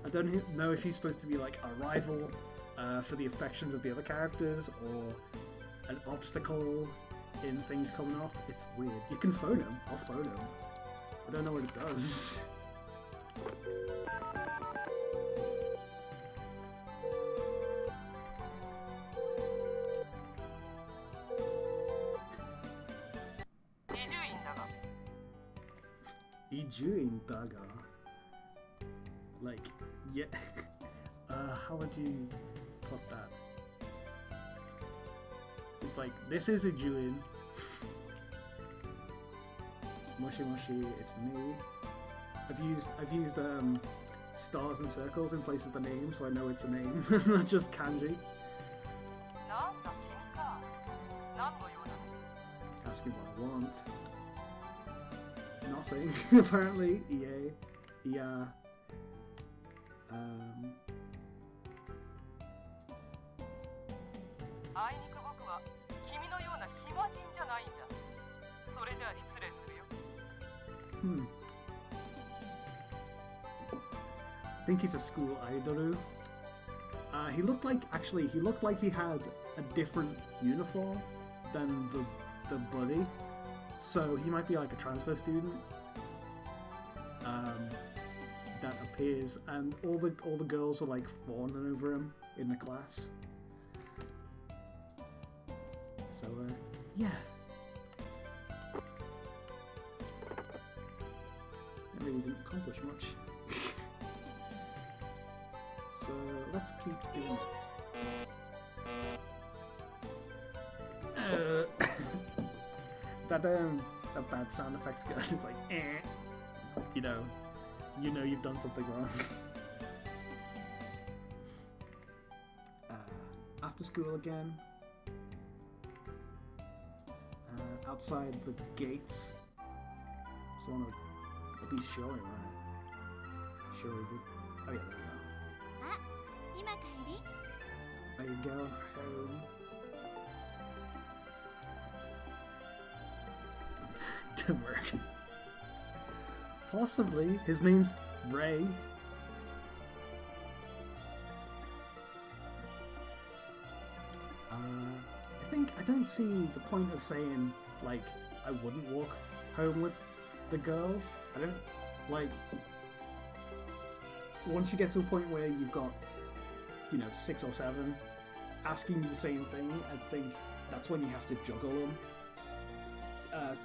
[SPEAKER 1] I don't know if he's supposed to be like a rival for the affections of the other characters, or an obstacle in things coming up. It's weird. You can phone him. I'll phone him. I don't know what it does. Ijuin Daga. Like, yeah. How would you put that? It's like, this is Ijuin. Moshi Moshi, it's me. I've used stars and circles in place of the name, so I know it's a name, not just kanji. Asking what I want. Nothing, apparently. EA. Yeah. I think he's a school idol. He looked like he had a different uniform than the buddy. So he might be like a transfer student that appears, and all the girls were like fawning over him in the class. So yeah. That really didn't accomplish much. So let's keep doing it. that bad sound effects guy is like, eh. You know you've done something wrong. After school again. Outside the gates. So it'll be Shuri, won't it? Shuri would. Oh yeah, there we go.
[SPEAKER 3] あ、今帰り
[SPEAKER 1] Are you going home? Didn't work. Possibly. His name's Ray. I don't see the point of saying, like, I wouldn't walk home with the girls. I don't, like, once you get to a point where you've got, 6 or 7 asking you the same thing, I think that's when you have to juggle them.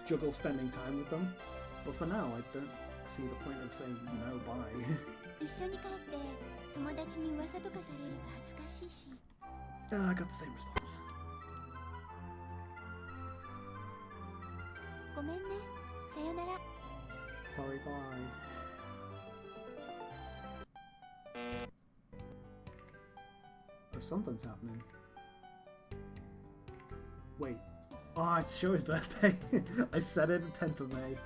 [SPEAKER 1] Juggle spending time with them. But for now, I don't see the point of saying no, bye.
[SPEAKER 3] 一緒に帰って友達に噂とかされると恥ずかしいし
[SPEAKER 1] I got the same response.
[SPEAKER 3] ごめんねさよなら
[SPEAKER 1] Sorry, bye. Oh, something's happening. Wait. Oh, it's Shuri's birthday. I said it the 10th of May.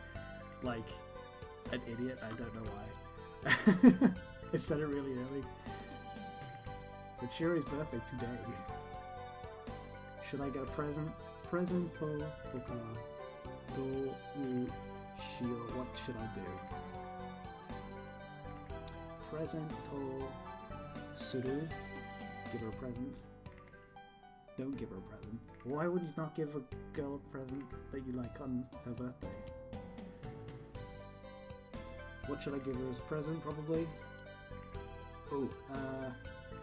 [SPEAKER 1] Like, an idiot. I don't know why. I said it really early. It's Shuri's birthday today. Should I get a present? Present to Toka. Do Shio. What should I do? Present to Suru. Give her a present. Don't give her a present. Why would you not give a girl a present that you like on her birthday? What should I give her as a present, probably? Oh,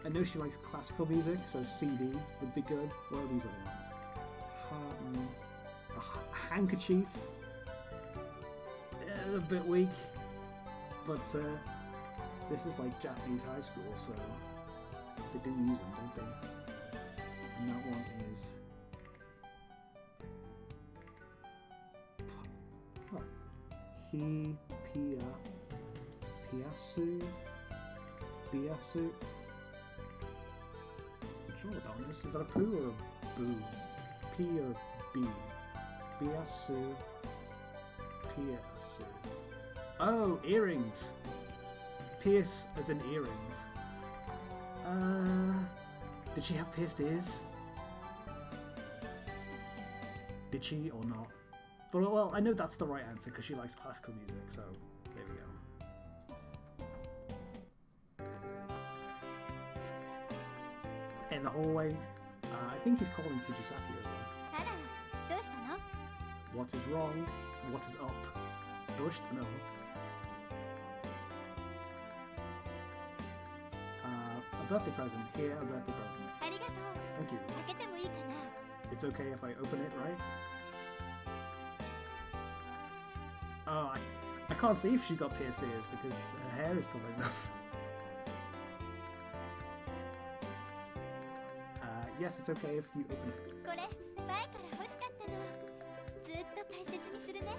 [SPEAKER 1] I know she likes classical music, so CD would be good. What are these other ones? A handkerchief. A bit weak. But, this is like Japanese high school, so they do use them, don't they? And that one is... Oh. Piasu? Biasu? I'm sure what that one is. Is that a poo or a boo? P or B? Biasu. Piasu. Oh, earrings! Pierce as in earrings. Did she have pierced ears? Did she or not? But well, I know that's the right answer because she likes classical music, so there we go. In the hallway, I think he's calling Fujisaki as well.
[SPEAKER 3] あらどうしたの
[SPEAKER 1] What is wrong? What is up? No. A birthday present. Here, a birthday present.
[SPEAKER 3] ありがとう
[SPEAKER 1] Thank you.
[SPEAKER 3] 開けてもいいかな
[SPEAKER 1] It's okay if I open it, right? Oh, I can't see if she got pierced ears because her hair is covering them. Yes, it's okay if you open it.
[SPEAKER 3] これ前から欲しかったのずっと大切にするね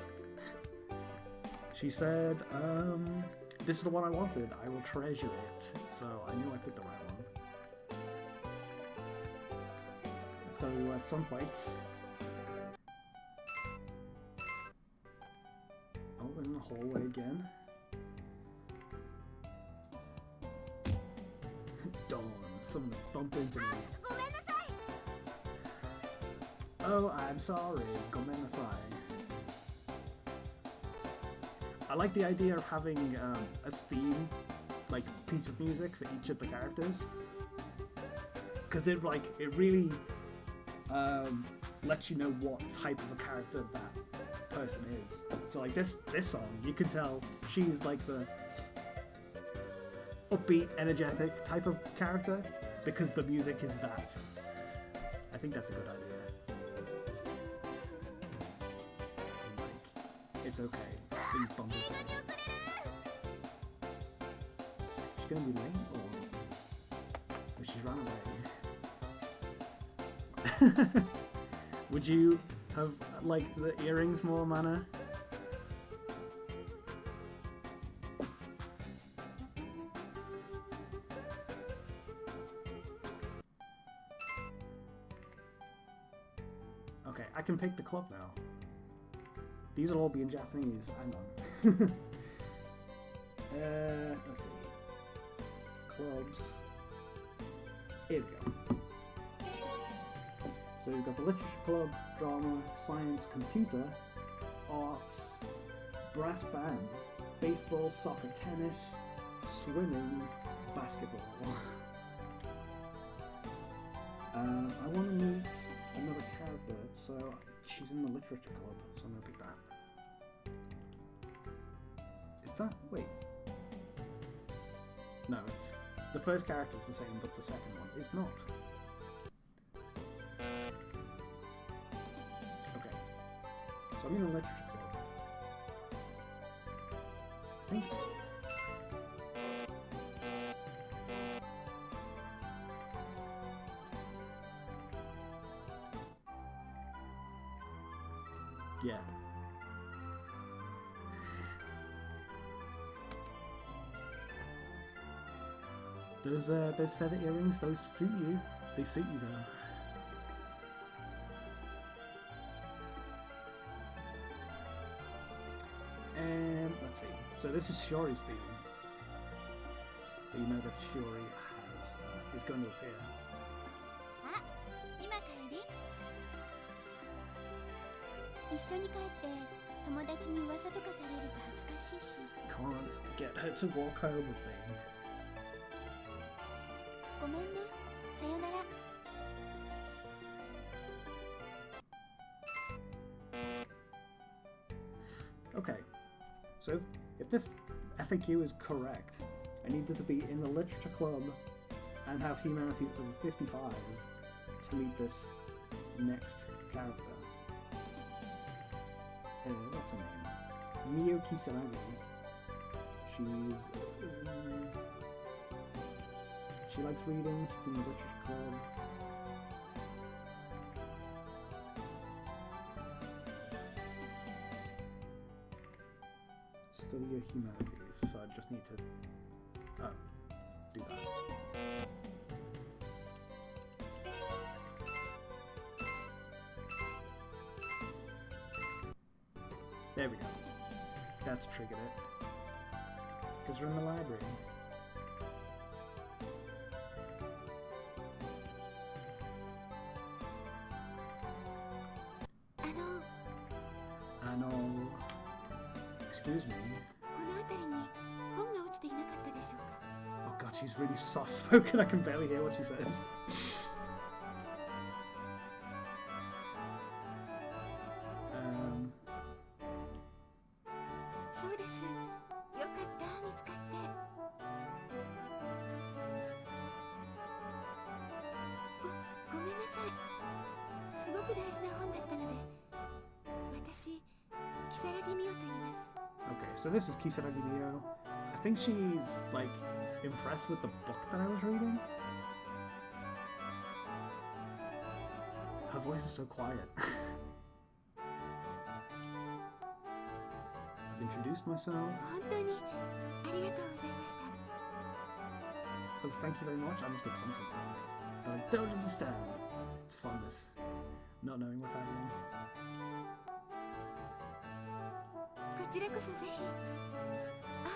[SPEAKER 1] She said, this is the one I wanted. I will treasure it. So I knew I picked the right one. It's gotta be worth some points. Oh, in the hallway again. Dawn. Someone bumped into me.
[SPEAKER 3] ごめんなさい
[SPEAKER 1] Oh, I'm sorry. Gomennasai. I like the idea of having a theme, like piece of music for each of the characters, because it really lets you know what type of a character that person is. So like this song, you can tell she's like the upbeat, energetic type of character because the music is that. I think that's a good idea. Like, it's okay. Being bummed into it. She's gonna be late or she's run away. Would you have liked the earrings more, Mana. Okay, I can pick the club now. These will all be in Japanese. Hang on. Let's see. Clubs. Here we go. So we've got the Literature Club, Drama, Science, Computer, Arts, Brass Band, Baseball, Soccer, Tennis, Swimming, Basketball. I want to meet another character, so she's in the Literature Club, so I'm going to pick that. Is that... wait. No, it's... the first character is the same, but the second one is not. Okay. So I'm in the Literature Club. I think... yeah. Those feather earrings, those suit you. They suit you though. Let's see. So this is Shiori's theme. So you know that Shiori has is going to appear.
[SPEAKER 3] あ、今帰り？一緒に帰って友達に噂とかされると恥ずかしいし。
[SPEAKER 1] Can't get her to walk home with me.
[SPEAKER 3] ごめんね。さよなら。
[SPEAKER 1] Okay, so if this FAQ is correct, I needed to be in the Literature Club and have humanities over 55 to meet this next character. What's her name? Mio Kisaragi. She likes reading, she's in the Literature Club. Study your humanities, so I just need to do that. There we go. That's triggered it. Because we're in the library. Excuse me.
[SPEAKER 3] この辺りに本が落ちていなかったでしょうか。
[SPEAKER 1] Oh god, she's really soft spoken. I can barely hear what she says. Um.
[SPEAKER 3] そうです。よかった見つかって。ごめんなさい。すごく大事な本だったので。私、キサラギミオと言います。
[SPEAKER 1] Okay, so this is Kisaragi Mio. I think she's, like, impressed with the book that I was reading. Her voice is so quiet. I've introduced myself.
[SPEAKER 3] 本当にありがとうございました。
[SPEAKER 1] Oh, thank you very much. I must have done something. But I don't understand. It's fun, this. Not knowing what's happening.
[SPEAKER 3] こちらこそぜひ。あ、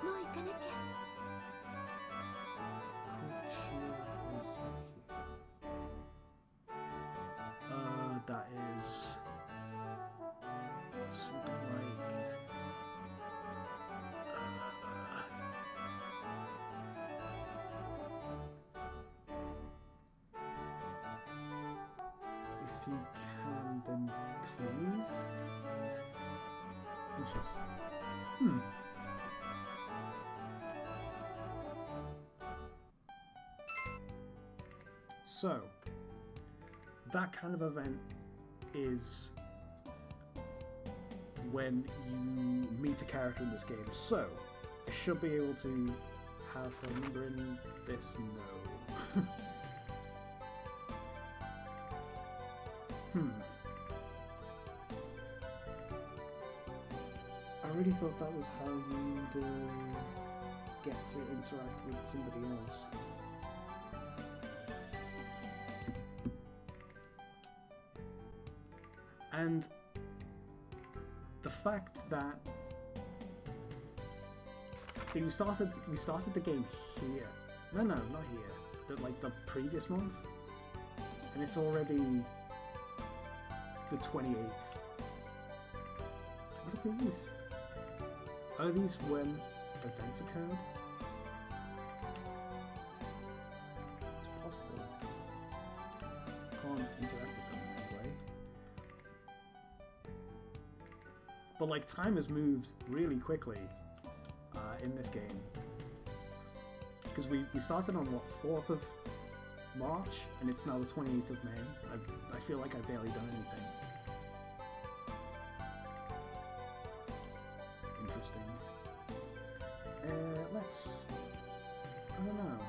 [SPEAKER 3] もう行かなきゃ。
[SPEAKER 1] That is something like if you can, then please. I think she's So that kind of event is when you meet a character in this game. So I should be able to have her number in this. No. really thought that was how you'd get to interact with somebody else. And the fact that, see, we started the game here. No, not here. The previous month, and it's already the 28th. What are these? Are these when events occurred? It's possible. Can't interact with them in any way. But like, time has moved really quickly in this game. Because we started on, what, 4th of March, and it's now the 28th of May. I feel like I've barely done anything. It's interesting. Let's... I don't know.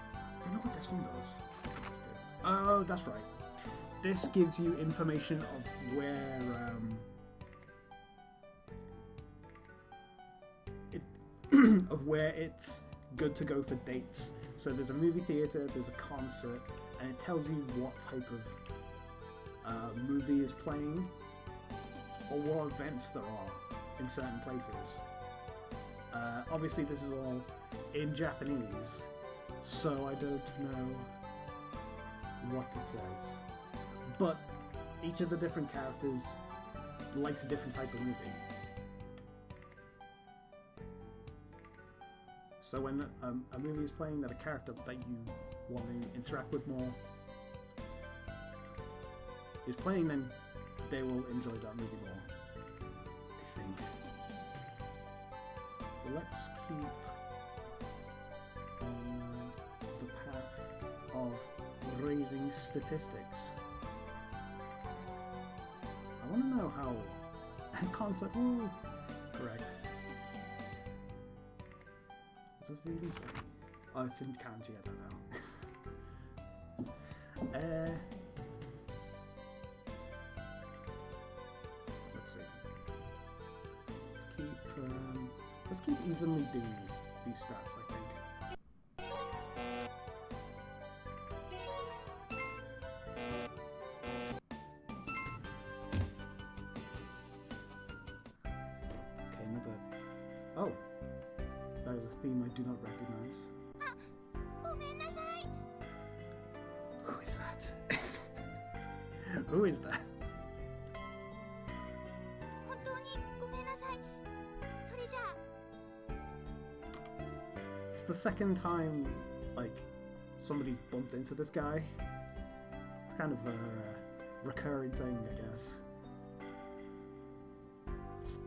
[SPEAKER 1] I don't know what this one does. What does this do? Oh, that's right. This gives you information of where... of where it's good to go for dates. So there's a movie theater, there's a concert, and it tells you what type of movie is playing or what events there are in certain places. Obviously this is all in Japanese, so I don't know what it says. But each of the different characters likes a different type of movie. So when a movie is playing that a character that you want to interact with more is playing, then they will enjoy that movie more, I think. But let's keep on the path of raising statistics. I want to know how concept. Ooh, correct. What does it even say? Oh, it's in kanji, I don't know. Let's see. Let's keep evenly doing these stats, I think. Okay, another. Oh. That is a theme I do not recognize. Who is that? Who is that? It's the second time, like, somebody bumped into this guy. It's kind of a recurring thing, I guess. Just...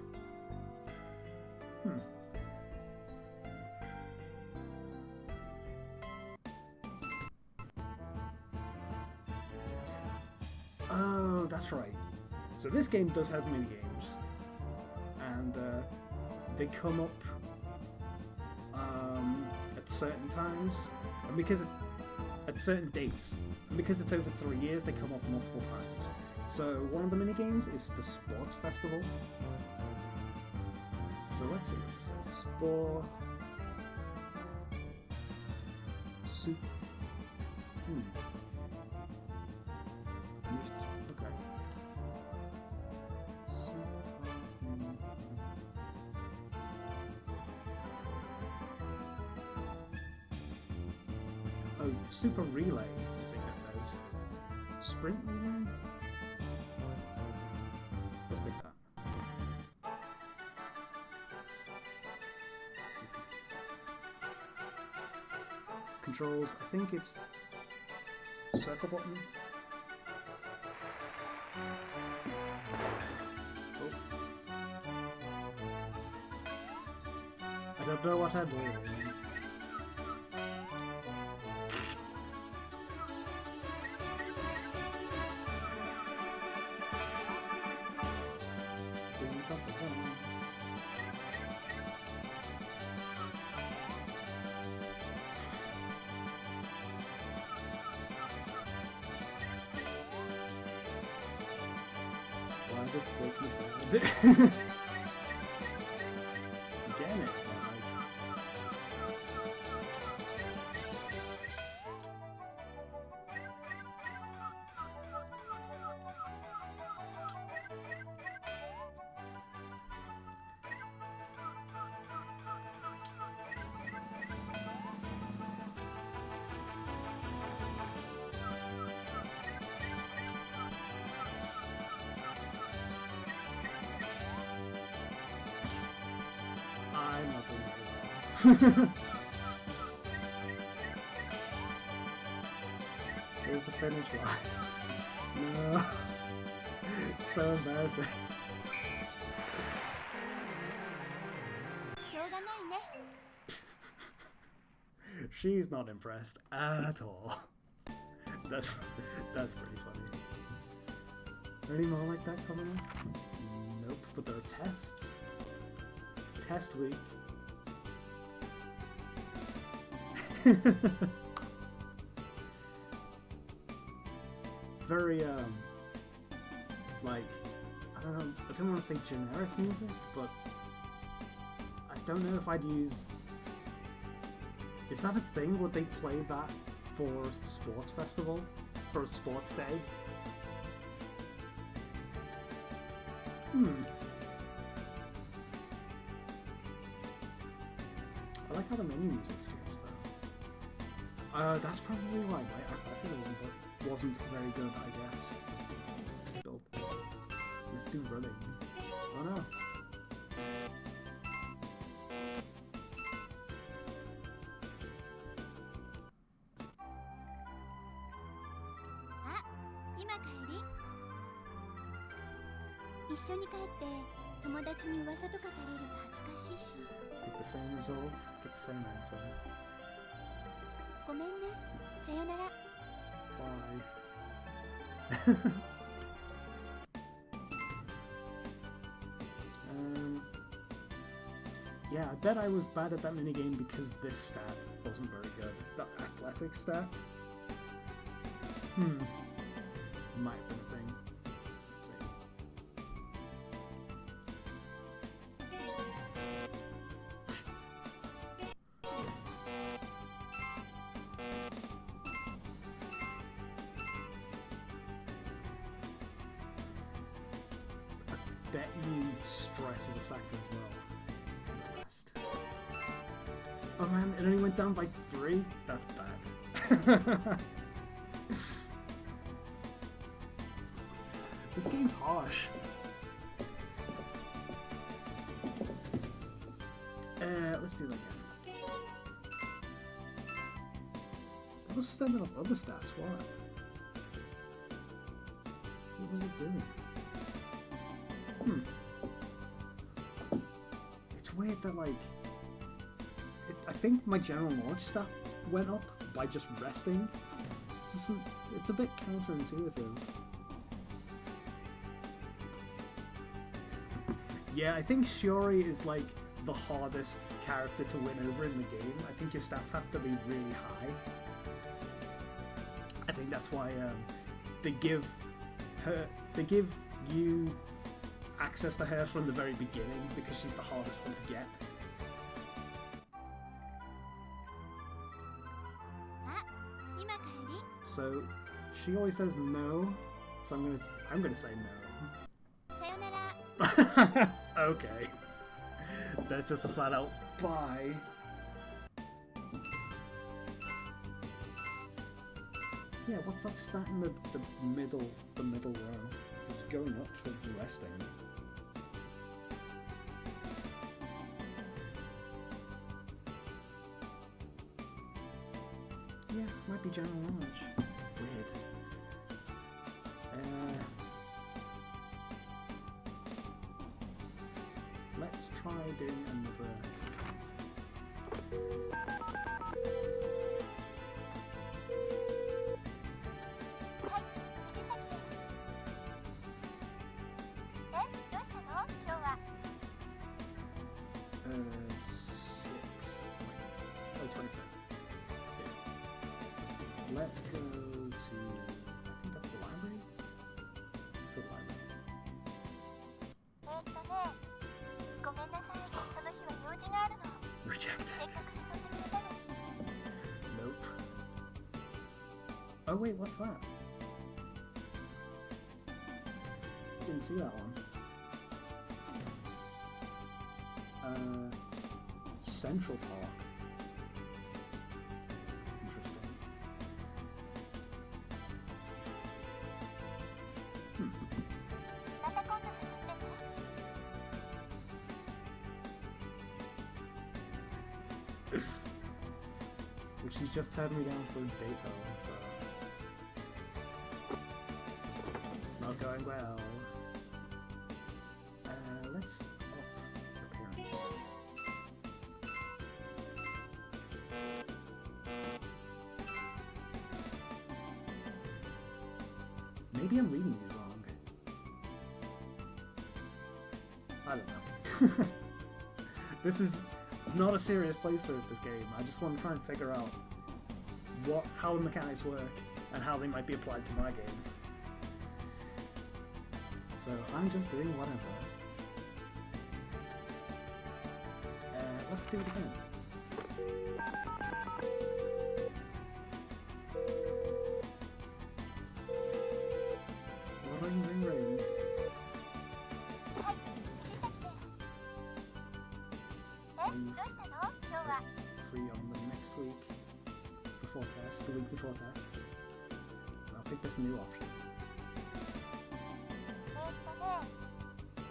[SPEAKER 1] Oh, that's right. So this game does have mini games, and they come up at certain times, and because it's at certain dates, and because it's over 3 years, they come up multiple times. So one of the mini games is the sports festival. So let's see what it says. Sport. Soup. Okay. Oh, Super Relay, I think that says. Sprint Relay? Let's pick that. Controls, I think it's circle button. Oh. I don't know what I'm doing. getting it. But, like, I'm not doing very well. Here's the finish line. No. It's so embarrassing.
[SPEAKER 3] しょうがないね。
[SPEAKER 1] She's not impressed at all. That's pretty funny. Any more like that coming up? Nope, but there are tests. Test week. Very like, I don't know, I don't want to say generic music, but I don't know if I'd use. Is that a thing? Would they play that for a sports festival? For a sports day? I like how the menu music's changed though. That's probably why my athletic one wasn't very good, I guess. Let's do running. Oh no.
[SPEAKER 3] Ah, 今帰り？一緒に帰って友達に噂とかされると恥ずかしいし。
[SPEAKER 1] Get the same results, get the same answer.
[SPEAKER 3] ごめんね。さよなら。
[SPEAKER 1] Bye. Yeah, I bet I was bad at that minigame because this stat wasn't very good. The athletic stat? Might have been a thing. Let's see. I bet you stress is a factor as well. The rest. Oh man, it only went down by 3? That's bad. This game's harsh. Let's do that again. Let's send up other stats. What? What was it doing? It's weird that, like, I think my general knowledge stat went up by just resting. It's a bit counterintuitive. Yeah, I think Shiori is, like, the hardest character to win over in the game. I think your stats have to be really high. I think that's why they give you access to her from the very beginning, because she's the hardest one to get.
[SPEAKER 3] あ、今帰り？
[SPEAKER 1] So she always says no, so I'm gonna say no.
[SPEAKER 3] さよなら。
[SPEAKER 1] Okay. That's just a flat out bye. Yeah, what's that stat in the middle row? It's going up for resting. Yeah, might be general knowledge. Weird. Let's try doing another count.
[SPEAKER 3] はい、藤崎です。え、どうしたの？今日は。
[SPEAKER 1] 6. Oh, 25th. Yeah. Let's go to... I think that's the library? Go to the library.
[SPEAKER 3] ごめんなさい。その日は用事があ
[SPEAKER 1] Oh wait, what's that? Didn't see that one. Central Park. Interesting. Hmm.
[SPEAKER 3] また今度誘ってね。
[SPEAKER 1] Well, she's just turned me down for a date home, so it's not going well. Let's up appearance. Maybe I'm reading these wrong. I don't know. This is not a serious playthrough of this game. I just want to try and figure out how the mechanics work and how they might be applied to my game. So I'm just doing whatever. Let's do it again. Ring, ring, ring.
[SPEAKER 3] はい、藤崎です。え、どうしたの？今日は。
[SPEAKER 1] Free on the next week before test, the week before tests. I'll pick this new option.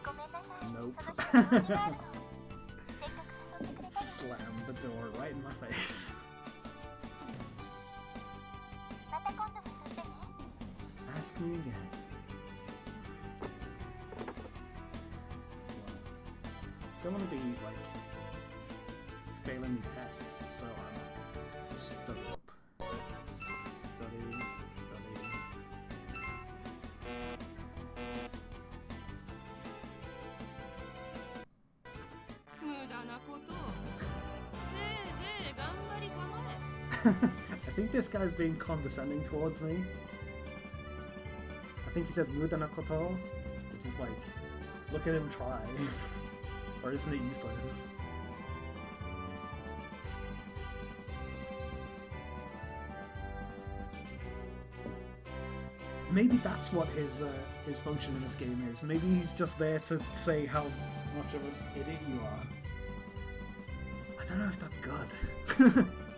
[SPEAKER 3] ごめんなさい。
[SPEAKER 1] Nope.
[SPEAKER 3] その日は用事があるの。せっかく誘ってくれたのに。
[SPEAKER 1] Slam the door right in my face.
[SPEAKER 3] また今度誘ってね。
[SPEAKER 1] Ask me again. Don't want to be like failing these tests, so I'm study up. Study.
[SPEAKER 2] 無駄なことを。せいぜい頑張りたまえ。
[SPEAKER 1] I think this guy's being condescending towards me. I think he said "muda na koto," which is like, look at him try. Or isn't it useless? Maybe that's what his function in this game is. Maybe he's just there to say how much of an idiot you are. I don't know if that's good.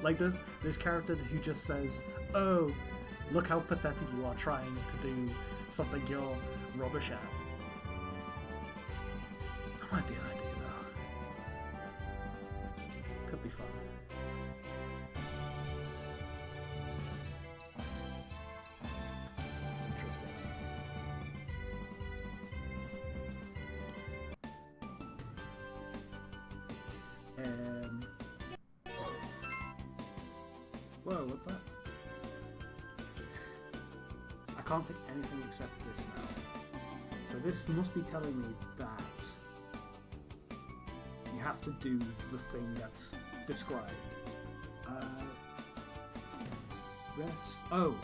[SPEAKER 1] Like this character who just says, "Oh, look how pathetic you are trying to do something you're rubbish at." That might be an idea though. Could be fun. Interesting. Yes. Whoa, what's that? I can't pick anything except this now. So this must be telling me that you have to do the thing that's described. Rest. Oh,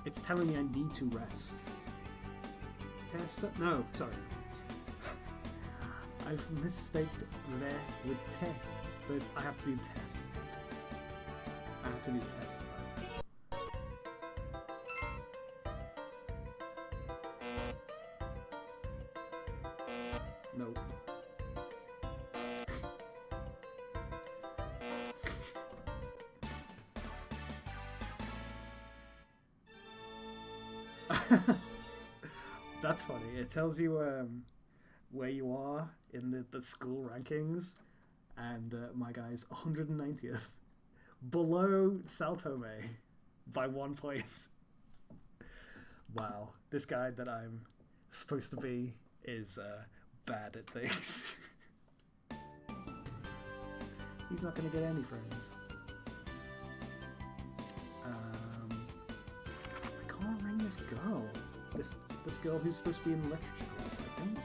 [SPEAKER 1] it's telling me I need to rest. Test it? No, sorry. I've mistaked re with te. So it's I have to do test. I have to do test. Nope. That's funny. It tells you where you are in the school rankings, and my guy's 190th, below Saltome by 1 point. Wow, this guy that I'm supposed to be is bad at things. He's not going to get any friends. I can't ring this girl. This girl who's supposed to be in the literature club. I don't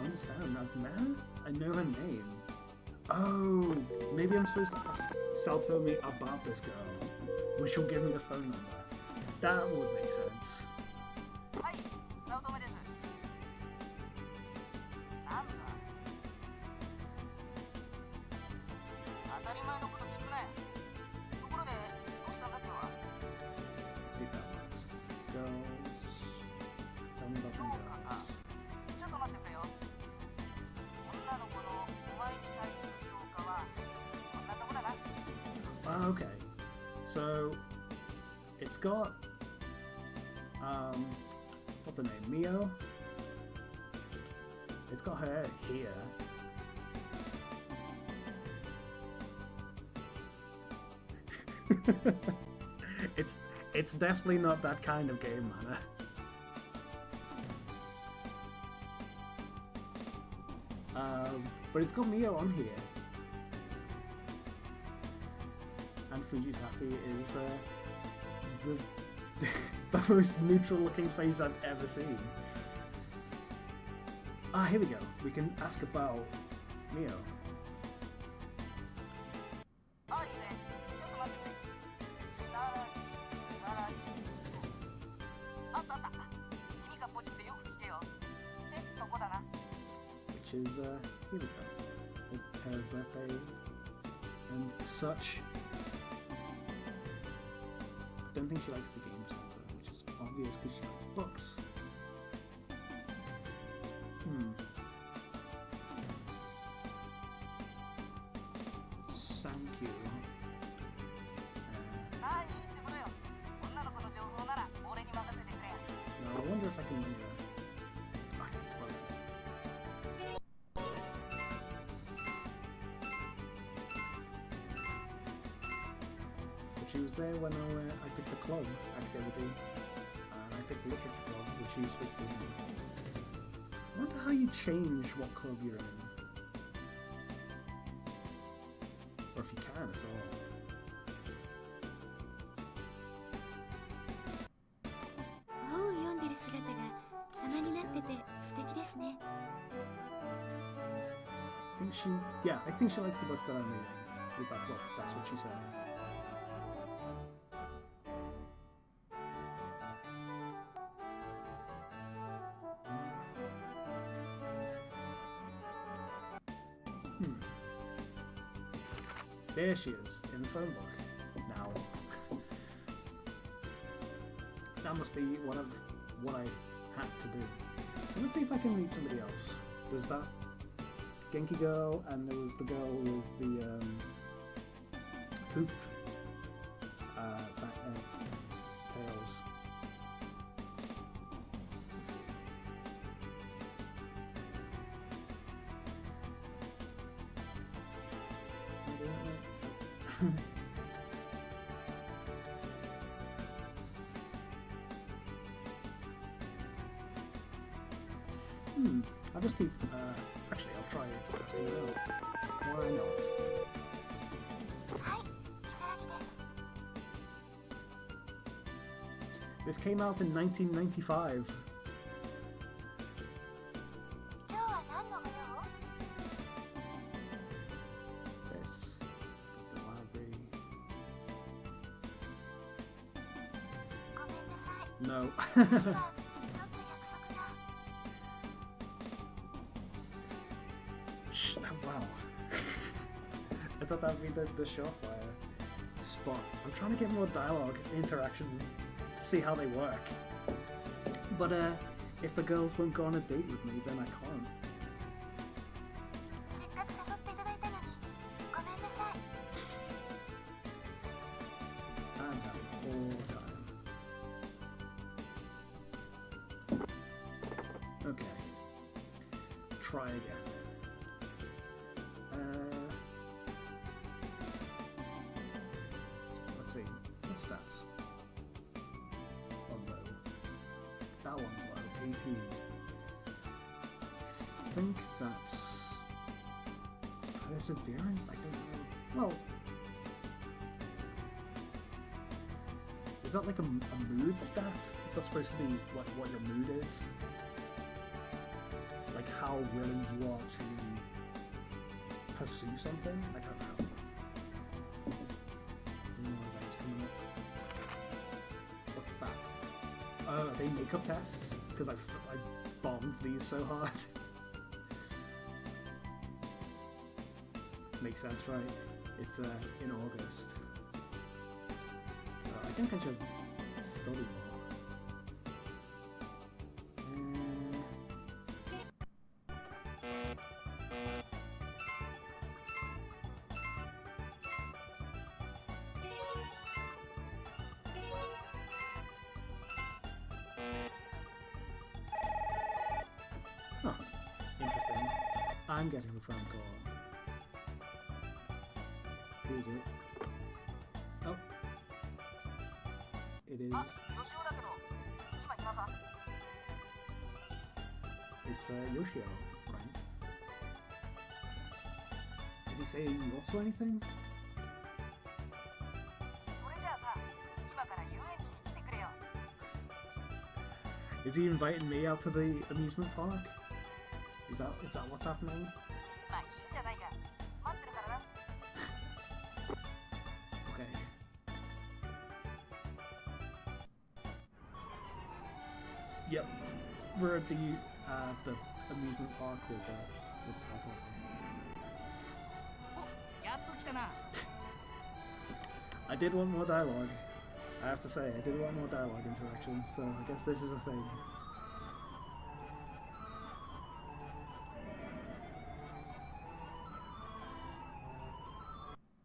[SPEAKER 1] understand. I've met her? I know her name. Oh, maybe I'm supposed to ask Saltome about this girl, which will give me the phone number. That would make sense.
[SPEAKER 4] はい、早乙女です。なんだ。当たり前のこと聞くなよ。ところで、どうしたんだ今日は。
[SPEAKER 1] Let's see if that works. girls. Tell me about them
[SPEAKER 4] 評価か
[SPEAKER 1] girls.
[SPEAKER 4] ちょっと待ってくれよ。女の子のお前に対する評価はこんなとこだな。
[SPEAKER 1] Okay. So it's got what's her name? Mio? It's got her here. It's definitely not that kind of game, Mana. But it's got Mio on here. And Fujitafi is the the most neutral looking face I've ever seen. Ah, here we go. We can ask about Mio.
[SPEAKER 4] あ、いいぜ。ちょっと待ってくれ。さらに、さらに。あったあった。耳がポチってよく聞けよ。ってとこだな。
[SPEAKER 1] Which is here we go. Her birthday and such. I don't think she likes the game center, which is obvious because she likes books. Thank you.
[SPEAKER 4] ああ、いいってことよ。女の子の情報なら俺に任せてくれ。
[SPEAKER 1] Now I wonder if I can. She was there when I picked the club activity, and I picked the literature club, which she's with me. I wonder how you change what club you're in, or if you can at all.
[SPEAKER 3] 本を読んでる姿が様になってて素敵ですね。
[SPEAKER 1] I think I think she likes the book that I'm reading with that book. That's what she said. There she is, in the phone book. Now. That must be what I had to do. So let's see if I can meet somebody else. There's that Genki girl, and there was the girl with the hoop tails. Let's see. I'll just keep. Actually, I'll try it. Asking her out. Why not?
[SPEAKER 3] はい、如月です。
[SPEAKER 1] This came out in 1995.
[SPEAKER 3] 今日は何のご用？
[SPEAKER 1] This. The library.
[SPEAKER 3] ごめんなさい。
[SPEAKER 1] No.
[SPEAKER 3] 次はちょっと約束が。
[SPEAKER 1] Wow. I thought that'd be the surefire spot. I'm trying to get more dialogue, interactions, and see how they work. But if the girls won't go on a date with me, then I can't.
[SPEAKER 3] せっかく誘っていただいたのにごめんなさい。
[SPEAKER 1] I'm having all the time. Okay. Try again. Let's see. What stats? Oh, low. That one's low. 18. I think that's perseverance. I don't know. Well, is that like a mood stat? Is that supposed to be what your mood is? Like how willing you are to pursue something? I don't know. Any more events coming up? What's that? Oh, are they makeup tests? Because I bombed these so hard. Makes sense, right? It's in August. So I think I should study more. I'm getting the phone call. Who is it? Oh. It is.
[SPEAKER 4] あ、吉尾だけど、今暇か？
[SPEAKER 1] It's Yoshio, right? Did he say also anything?
[SPEAKER 4] それじゃあさ、今から遊園地に来てくれよ。
[SPEAKER 1] Is he inviting me out to the amusement park? Is that what's happening?
[SPEAKER 4] まあいいじゃないか。待ってるからな。
[SPEAKER 1] Okay. Yep, we're at the amusement park with Sato.
[SPEAKER 4] お、やっと来たな。
[SPEAKER 1] I did want more dialogue. I have to say, I did want more dialogue interaction, so I guess this is a thing.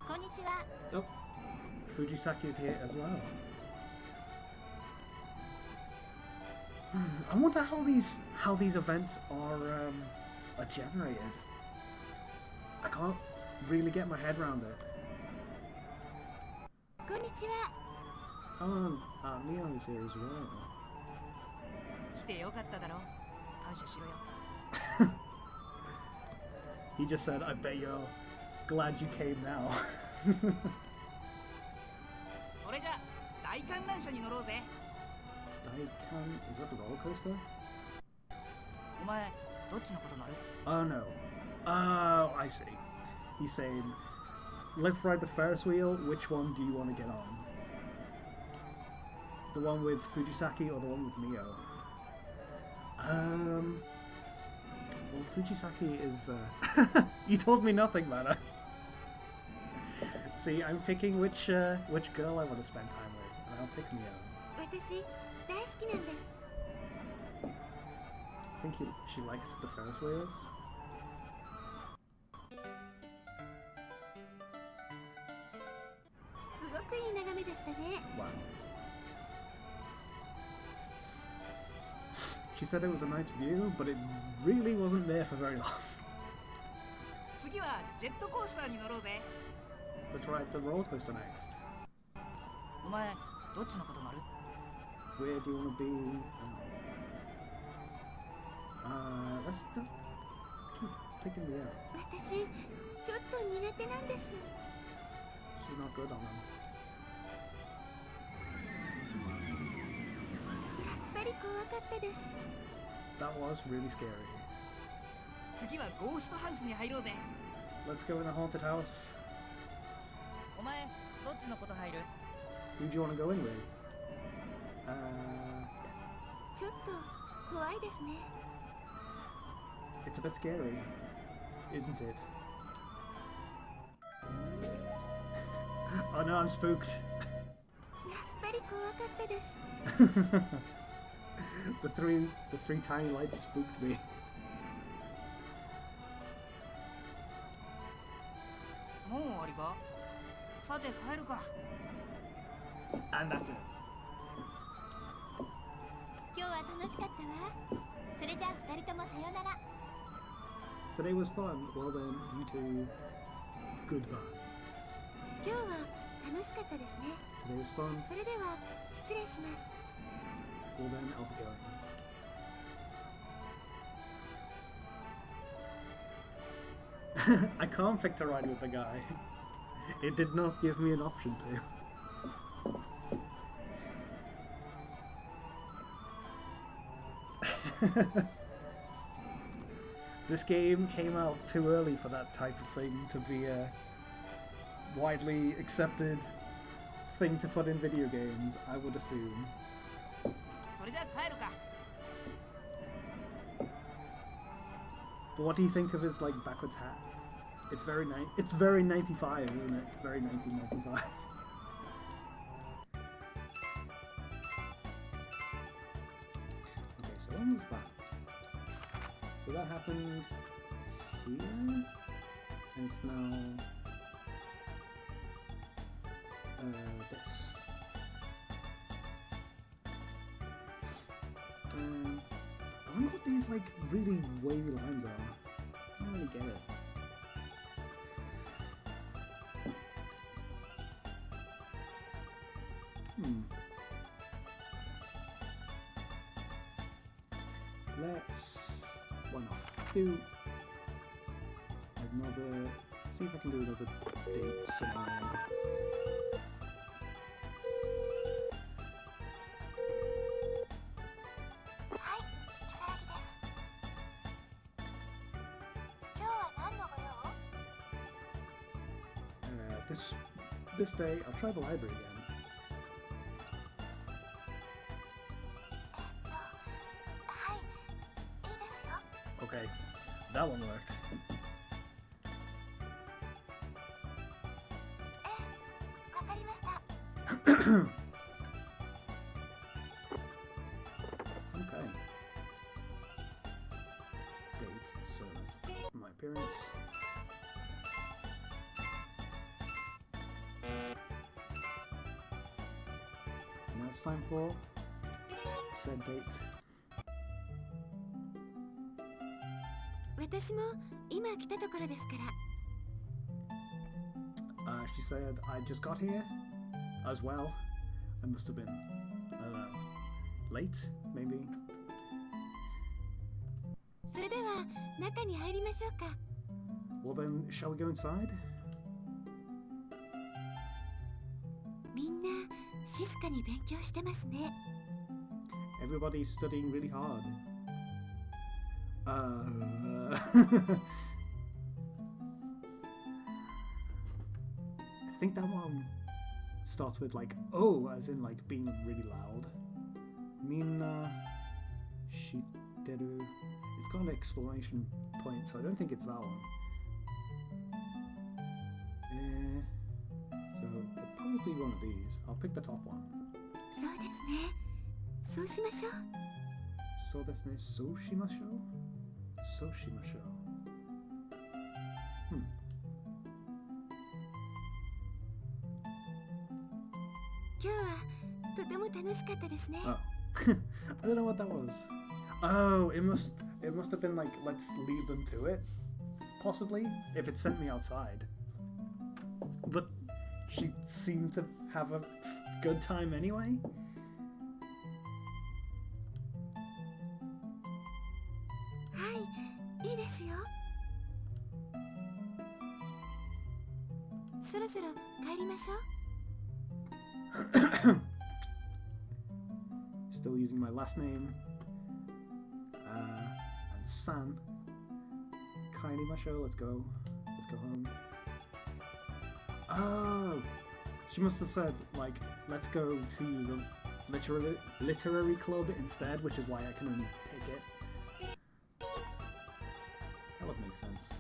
[SPEAKER 3] こんにちは。
[SPEAKER 1] Oh, Fujisaki is here as well. I wonder how these events are generated. I can't really get my head around it.
[SPEAKER 3] こんにちは。
[SPEAKER 1] Oh, Neon is here as well.
[SPEAKER 4] 来てよかっただろ。感謝しろよ。
[SPEAKER 1] He just said, "I bet you're glad you came now."
[SPEAKER 4] それじゃ、大観覧車に乗ろうぜ。
[SPEAKER 1] Is that the roller coaster?
[SPEAKER 4] お前、どっちのこと乗る？
[SPEAKER 1] Oh no. Oh, I see. He's saying, let's ride the Ferris wheel. Which one do you want to get on? The one with Fujisaki or the one with Mio? Well, Fujisaki is. You told me nothing, man. See, I'm picking which girl I want to spend time with, and I'll pick Mio.
[SPEAKER 3] 私、大好きなんです。
[SPEAKER 1] I think she likes the Ferris wheels.
[SPEAKER 3] すごくいい眺めでしたね。
[SPEAKER 1] Wow. She said it was a nice view, but it really wasn't there for very long.
[SPEAKER 4] 次はジェットコースターに乗ろうぜ。
[SPEAKER 1] Let's ride the roller coaster next.
[SPEAKER 4] お前、どっちのこと乗る？
[SPEAKER 1] Where do you want to be? Let's keep picking me out.
[SPEAKER 3] 私、ちょっと苦手なんです。
[SPEAKER 1] She's not good on them.
[SPEAKER 3] やっぱり怖かったです。
[SPEAKER 1] That was really scary.
[SPEAKER 4] 次はゴーストハウスに入ろうぜ。
[SPEAKER 1] Let's go in the haunted house.
[SPEAKER 4] お前、どっちのこと入る？
[SPEAKER 1] Who do you want to go in with?
[SPEAKER 3] ちょっと怖いですね。
[SPEAKER 1] It's a bit scary, isn't it? Oh no, I'm spooked.
[SPEAKER 3] やっぱり怖かったです。
[SPEAKER 1] the three tiny lights spooked me.
[SPEAKER 4] もう終わりか？さて帰るか。
[SPEAKER 1] And that's it.
[SPEAKER 3] 今日は楽しかったわ。それじゃあ二人ともさよなら。
[SPEAKER 1] Today was fun. Well then, you two, goodbye.
[SPEAKER 3] 今日は楽しかったですね。
[SPEAKER 1] Today was fun.
[SPEAKER 3] それでは失礼します。
[SPEAKER 1] Well then, I'll be going. I can't pick to ride with the guy. It did not give me an option to. This game came out too early for that type of thing to be a widely accepted thing to put in video games, I would assume.
[SPEAKER 4] それじゃあ帰るか。
[SPEAKER 1] But what do you think of his like backwards hat? It's very 95, isn't it? Very 1995. Okay, so when was that? So that happened here, and it's now this. I wonder what these like really wavy lines are. I don't really actually get it. Let's... why not? Let's do another... see if I can do another date scenario.
[SPEAKER 3] Hi, Kisaragi desu. 今日は何のご用?
[SPEAKER 1] This day, I'll try the library again.
[SPEAKER 3] はい、いいですよ。
[SPEAKER 1] Okay, that one worked.
[SPEAKER 3] わかりました。
[SPEAKER 1] Okay. Date, so that's my appearance. Now it's time for said date.
[SPEAKER 3] 私も今来たところですから。
[SPEAKER 1] She said, I just got here as well. I must have been, I don't know, late, maybe?
[SPEAKER 3] それでは中に入りましょうか。
[SPEAKER 1] Well then, shall we go inside?
[SPEAKER 3] みんな静かに勉強してますね。
[SPEAKER 1] Everybody's studying really hard. I think that one starts with like, oh, as in like being really loud. Minna shiteru. It's got an exclamation point, so I don't think it's that one. So probably one of these. I'll pick the top one.
[SPEAKER 3] そうですね。そうしましょう。
[SPEAKER 1] So desu ne, so shimashou? So shimashou.
[SPEAKER 3] 今日はとても楽しかったですね。
[SPEAKER 1] Oh. I don't know what that was. Oh, it must have been like, let's leave them to it. Possibly, if it sent me outside. But she seemed to have a good time anyway.
[SPEAKER 3] はい、いいですよ。そろそろ帰りましょう。
[SPEAKER 1] Still using my last name. And San. Kaini Masho, let's go. Let's go home. Oh! She must have said, like, let's go to the literary club instead, which is why I can only pick it. That would make sense.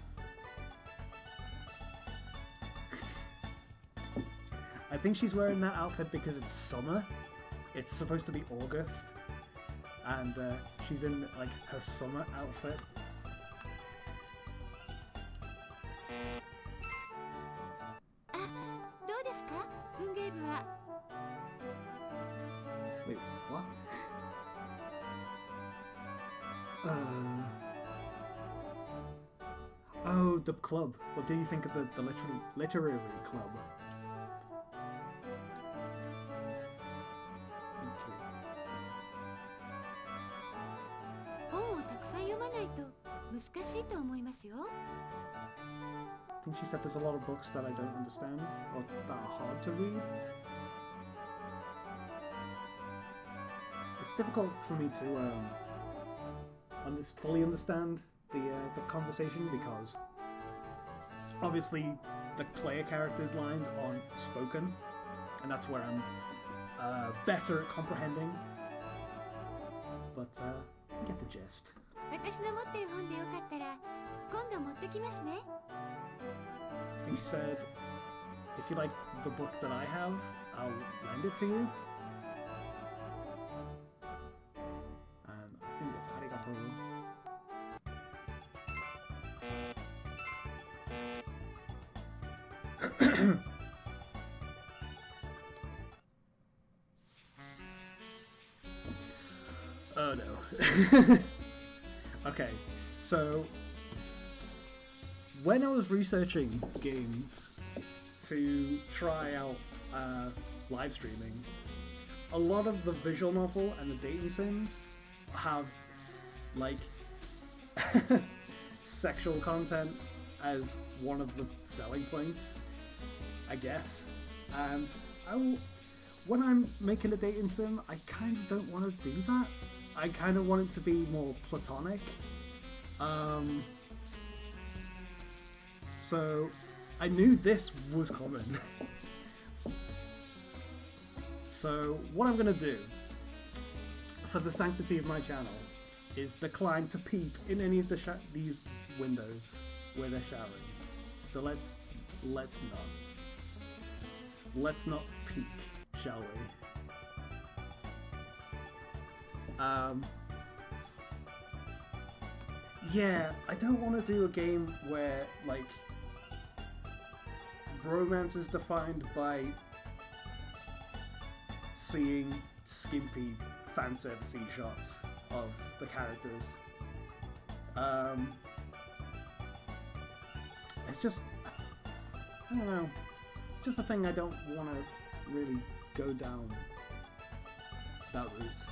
[SPEAKER 1] I think she's wearing that outfit because it's summer. It's supposed to be August. And she's in, like, her summer outfit. Wait, what? Oh, the club. What do you think of the literary club? I think she said there's a lot of books that I don't understand or that are hard to read. It's difficult for me to fully understand the conversation because obviously the player character's lines aren't spoken, and that's where I'm better at comprehending. But I get the gist.
[SPEAKER 3] 私の持ってる本でよかったら今度持ってきますね。
[SPEAKER 1] I think she said, if you like the book that I have, I'll lend it to you. And I think that's arigato. Oh no. Okay, so when I was researching games to try out live streaming, a lot of the visual novel and the dating sims have like sexual content as one of the selling points, I guess. And when I'm making a dating sim, I kind of don't want to do that. I kind of want it to be more platonic. So I knew this was coming. So what I'm going to do, for the sanctity of my channel, is decline to peep in any of these windows where they're showering. So let's not peek, shall we? Yeah, I don't want to do a game where like romance is defined by seeing skimpy fan servicey shots of the characters. It's just, I don't know, just a thing I don't want to really go down that route.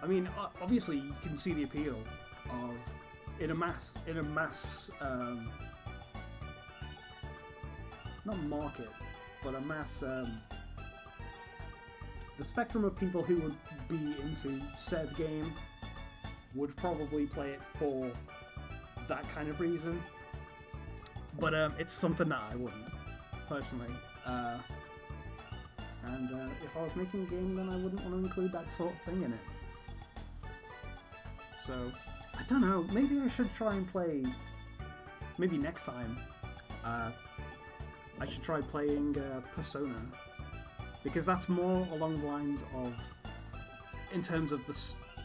[SPEAKER 1] I mean, obviously you can see the appeal of in a mass not market, but a mass the spectrum of people who would be into said game would probably play it for that kind of reason, but it's something that I wouldn't personally. And if I was making a game, then I wouldn't want to include that sort of thing in it. So, I don't know, maybe I should try and play, maybe next time, I should try playing Persona, because that's more along the lines of, in terms of the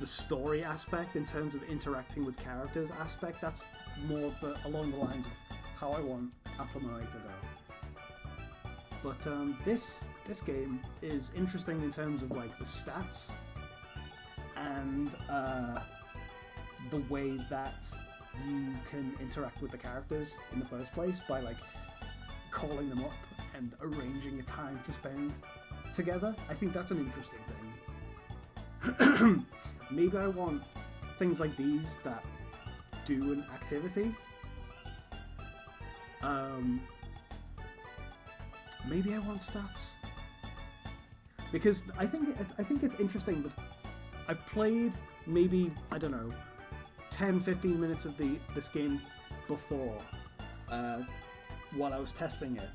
[SPEAKER 1] story aspect, in terms of interacting with characters aspect, that's more along the lines of how I want Applimoe to go. But this game is interesting in terms of like the stats and the way that you can interact with the characters in the first place by like calling them up and arranging a time to spend together. I think that's an interesting thing. Maybe I want things like these that do an activity. Maybe I want stats, because I think it's interesting. I've played maybe, I don't know, 10-15 minutes of this game before while I was testing it,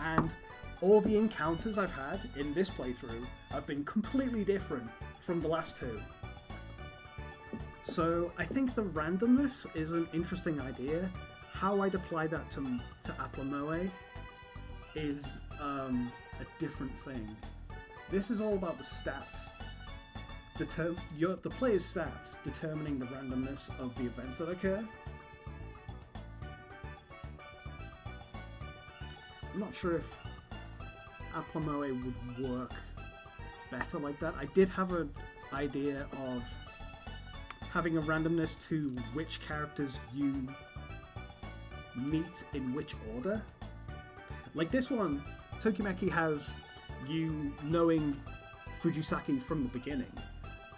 [SPEAKER 1] and all the encounters I've had in this playthrough have been completely different from the last two. So I think the randomness is an interesting idea. How I'd apply that to Applimoe is a different thing. This is all about the stats. The player's stats determining the randomness of the events that occur. I'm not sure if Applimoe would work better like that. I did have an idea of having a randomness to which characters you meet in which order. Like this one, Tokimeki has you knowing Fujisaki from the beginning,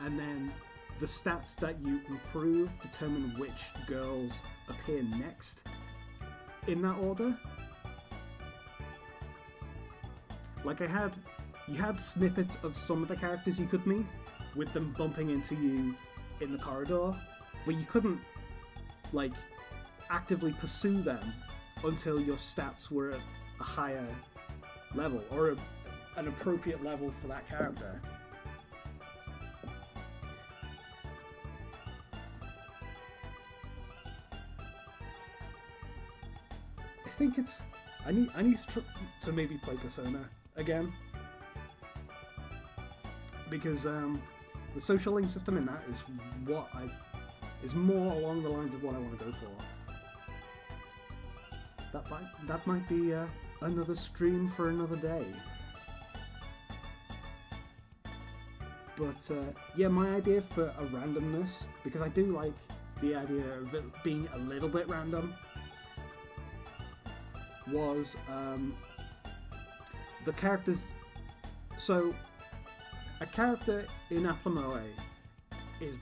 [SPEAKER 1] and then the stats that you improve determine which girls appear next in that order. Like you had snippets of some of the characters you could meet with them bumping into you in the corridor, but you couldn't like actively pursue them until your stats were at a higher level, or an appropriate level for that character. I think it's... I need to maybe play Persona again, because the social link system in that is more along the lines of what I want to go for. That might be another stream for another day. But yeah, my idea for a randomness, because I do like the idea of it being a little bit random was the characters. So a character in Applimoe is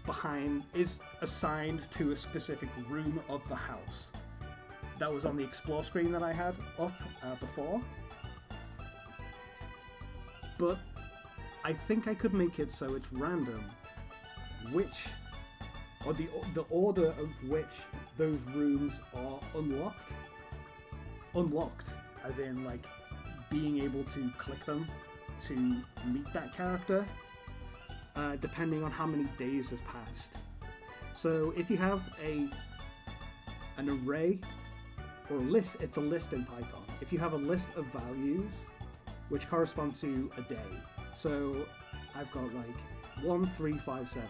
[SPEAKER 1] assigned to a specific room of the house. That was on the explore screen that I had up before. But I think I could make it so it's random or the order of which those rooms are unlocked. Unlocked, as in like being able to click them to meet that character, depending on how many days has passed. So if you have an array or a list, it's a list in Python. If you have a list of values which correspond to a day, so I've got like 1, 3, 5, 7.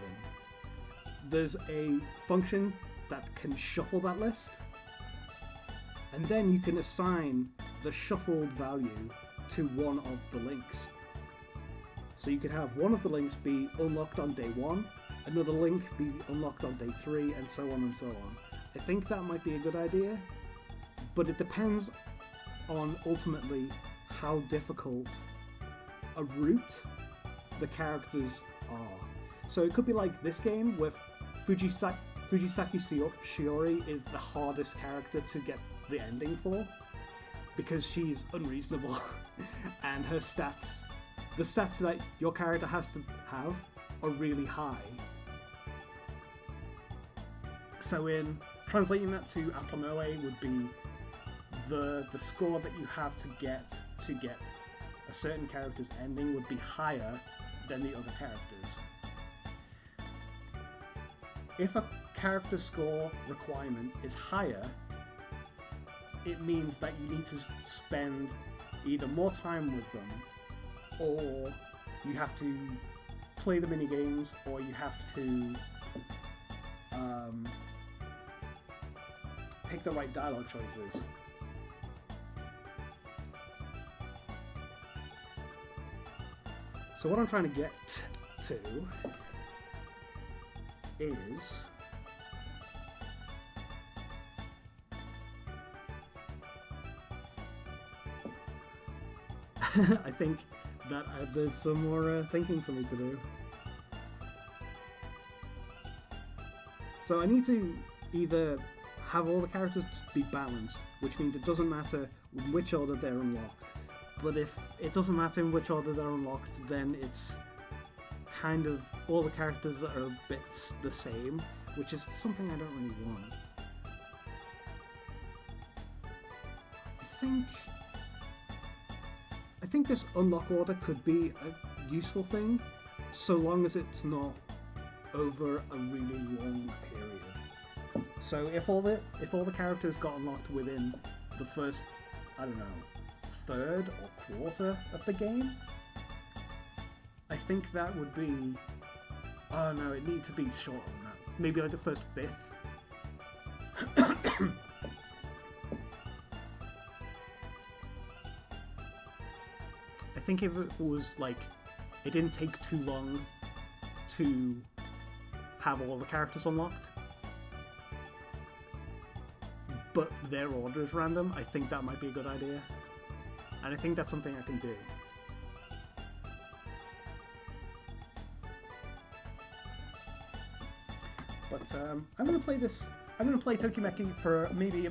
[SPEAKER 1] There's a function that can shuffle that list, and then you can assign the shuffled value to one of the links. So you could have one of the links be unlocked on day 1, another link be unlocked on day 3, and so on and so on. I think that might be a good idea, but it depends on ultimately how difficult a route the characters are. So it could be like this game with Fujisaki Shiori is the hardest character to get the ending for, because she's unreasonable and her stats, the stats that your character has to have, are really high. So in translating that to Applimoe would be the score that you have to get a certain character's ending would be higher than the other characters. If a character score requirement is higher, it means that you need to spend either more time with them, or you have to play the minigames, or you have to pick the right dialogue choices. So what I'm trying to get to is I think that there's some more thinking for me to do. So I need to either have all the characters be balanced, which means it doesn't matter in which order they're unlocked. But if it doesn't matter in which order they're unlocked, then it's kind of all the characters are a bit the same, which is something I don't really want. I think this unlock order could be a useful thing, so long as it's not over a really long period. So if all the characters got unlocked within the first, I don't know, third or quarter of the game, I think that would be... Oh no, it needs to be shorter than that. Maybe like the first fifth. I think if it was like, it didn't take too long to have all the characters unlocked, but their order is random, I think that might be a good idea. And I think that's something I can do. But I'm going to play this. I'm going to play Tokimeki for maybe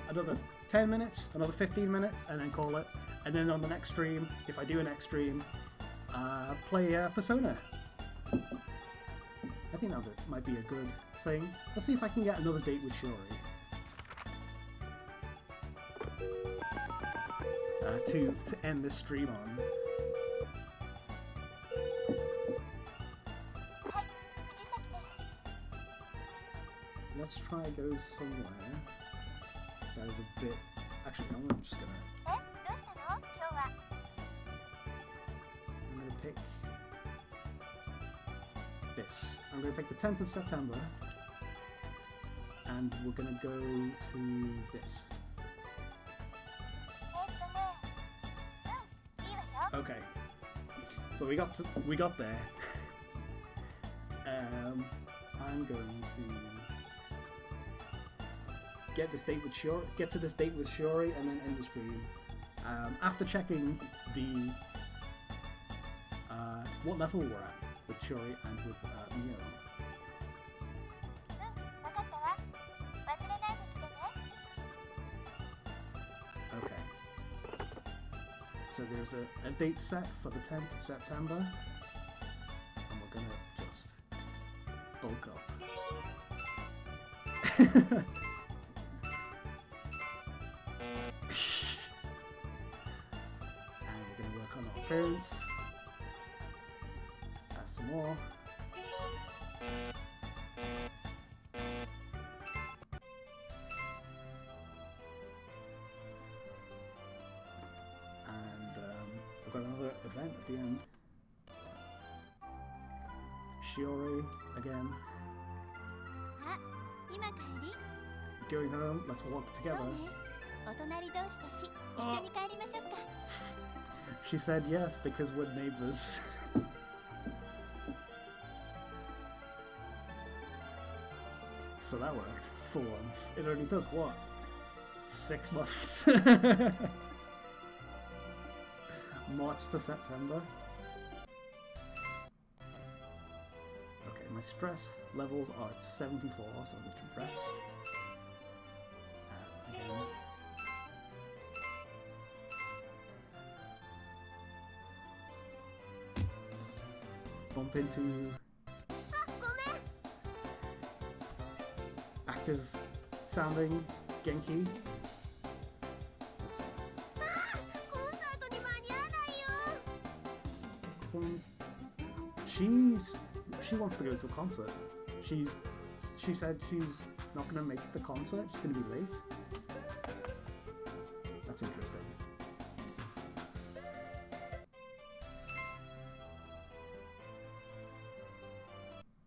[SPEAKER 1] another 10 minutes, another 15 minutes, and then call it. And then on the next stream, if I do a next stream, play Persona. I think that might be a good thing. Let's see if I can get another date with Shiori. To end this stream on. Let's try go somewhere that is a bit... Actually, I'm just gonna pick this. I'm gonna pick the 10th of September, and we're gonna go to this. Okay, so we got there. I'm going to get to this date with Shiori, and then end the stream. After checking the what level we're at with Shiori and with Mio.
[SPEAKER 3] 分かったわ。忘れないで来てね。
[SPEAKER 1] Okay. So there's a date set for the 10th of September, and we're gonna just bulk up. And we're gonna work on our appearance. Add some more. And we've got another event at the end. Shiori again.
[SPEAKER 3] あ、今帰り？
[SPEAKER 1] Going home, let's walk
[SPEAKER 3] そう
[SPEAKER 1] together.
[SPEAKER 3] ね。お隣同士だし、一緒に帰りましょうか。
[SPEAKER 1] She said yes because we're neighbors. So that worked for once. It only took what? 6 months. March to September. Okay, my stress levels are at 74, so we can rest. Again. Bump into
[SPEAKER 3] あ、ごめん。
[SPEAKER 1] active sounding Genki. What's that?
[SPEAKER 3] コンサートに間に合わないよ。
[SPEAKER 1] She wants to go to a concert. She said she's not gonna make the concert. She's gonna be late. That's interesting.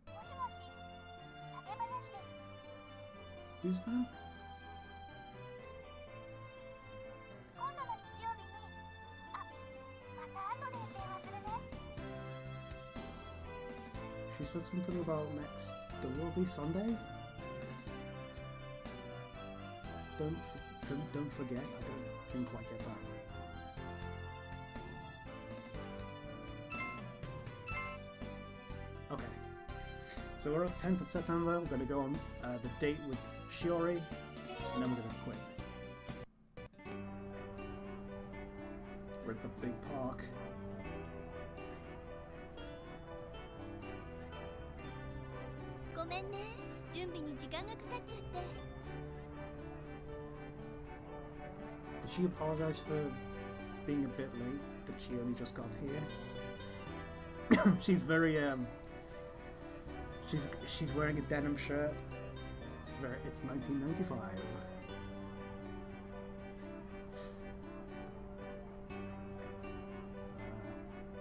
[SPEAKER 3] もしもし、竹林です。
[SPEAKER 1] Who's that?
[SPEAKER 3] 今度の日曜日に、あ、また後で電話するね。
[SPEAKER 1] She said something about next. There will be Sunday. Don't forget. I didn't quite get that. Okay. So we're at 10th of September. We're going to go on the date with Shiori, and then we're going to quit. We're at the big park.
[SPEAKER 3] ごめんね。準備に時間がかかっちゃって。
[SPEAKER 1] Did she apologize for being a bit late? That she only just got here? She's very She's wearing a denim shirt. It's 1995.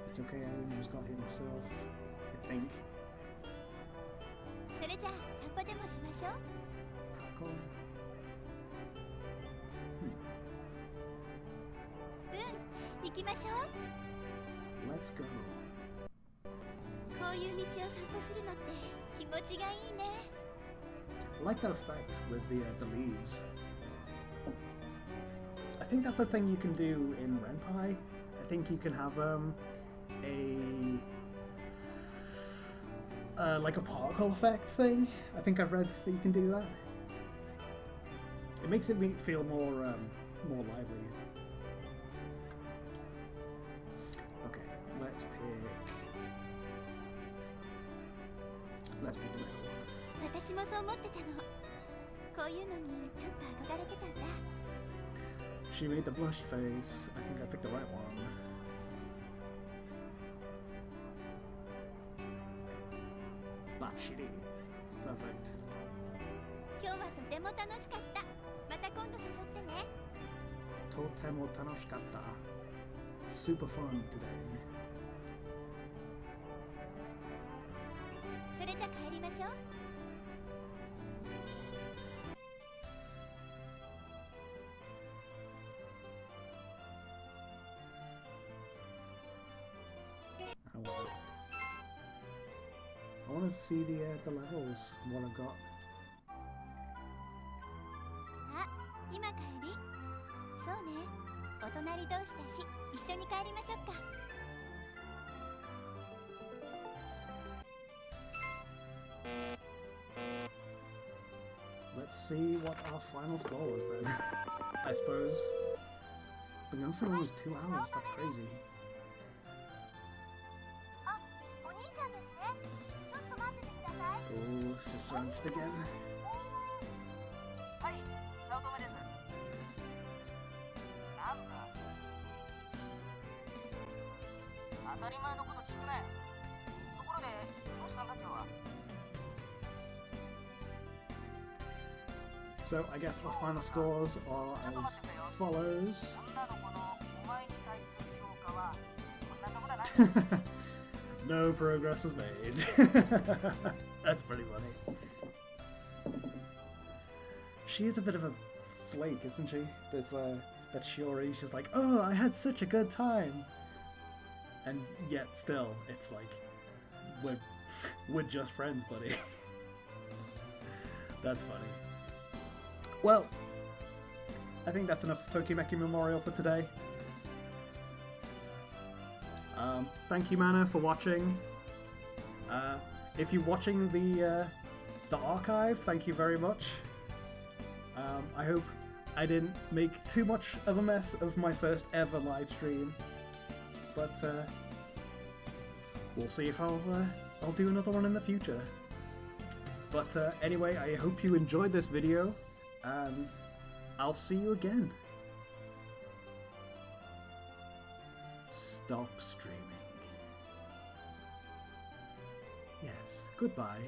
[SPEAKER 1] It's okay. I only just got here myself. I think.
[SPEAKER 3] それじゃあ散歩でもしましょう。
[SPEAKER 1] How come?
[SPEAKER 3] うん、行きましょう。
[SPEAKER 1] Let's go.
[SPEAKER 3] こういう道を散歩するのって気持ちがいいね。
[SPEAKER 1] I like that effect with the leaves. I think that's a thing you can do in Ren'Py. I think you can have like a particle effect thing. I think I've read that you can do that. It makes it feel more lively. Okay, let's pick the little one.
[SPEAKER 3] 私もそう思ってたの。こういうのにちょっと憧れてたんだ。
[SPEAKER 1] She made the blushy face. I think I picked the right one. Bachiri. Perfect.
[SPEAKER 3] 今日はとても楽しかった。また今度誘ってね。
[SPEAKER 1] Totemo tanoshikatta. Super fun today.
[SPEAKER 3] それじゃ帰りましょう。
[SPEAKER 1] I want to see the levels. What I've got.
[SPEAKER 3] 今帰り？そうね。お隣同士だし、一緒に帰りましょうか。
[SPEAKER 1] Let's see what our final score was then. I suppose. Been going for almost 2 hours, that's crazy.
[SPEAKER 3] あ、お兄ちゃんですね。ちょっと待っててください。
[SPEAKER 1] Oh, sister angst again.
[SPEAKER 4] はい、早乙女です。なんだ。当たり前のこと聞くなよ。ところで、どうしたんだ今日は。
[SPEAKER 1] So I guess our final scores are as follows.
[SPEAKER 4] 女の子のお前に対する評価はこんなとこだな。
[SPEAKER 1] No progress was made. That's pretty funny. She is a bit of a flake, isn't she? There's that Shiori, she's like, oh, I had such a good time. And yet still, it's like, we're just friends, buddy. That's funny. Well, I think that's enough Tokimeki Memorial for today. Thank you, Mana, for watching. If you're watching the archive, thank you very much. I hope I didn't make too much of a mess of my first ever live stream, but we'll see if I'll do another one in the future. But anyway, I hope you enjoyed this video, and I'll see you again. Stop streaming. Yes, goodbye.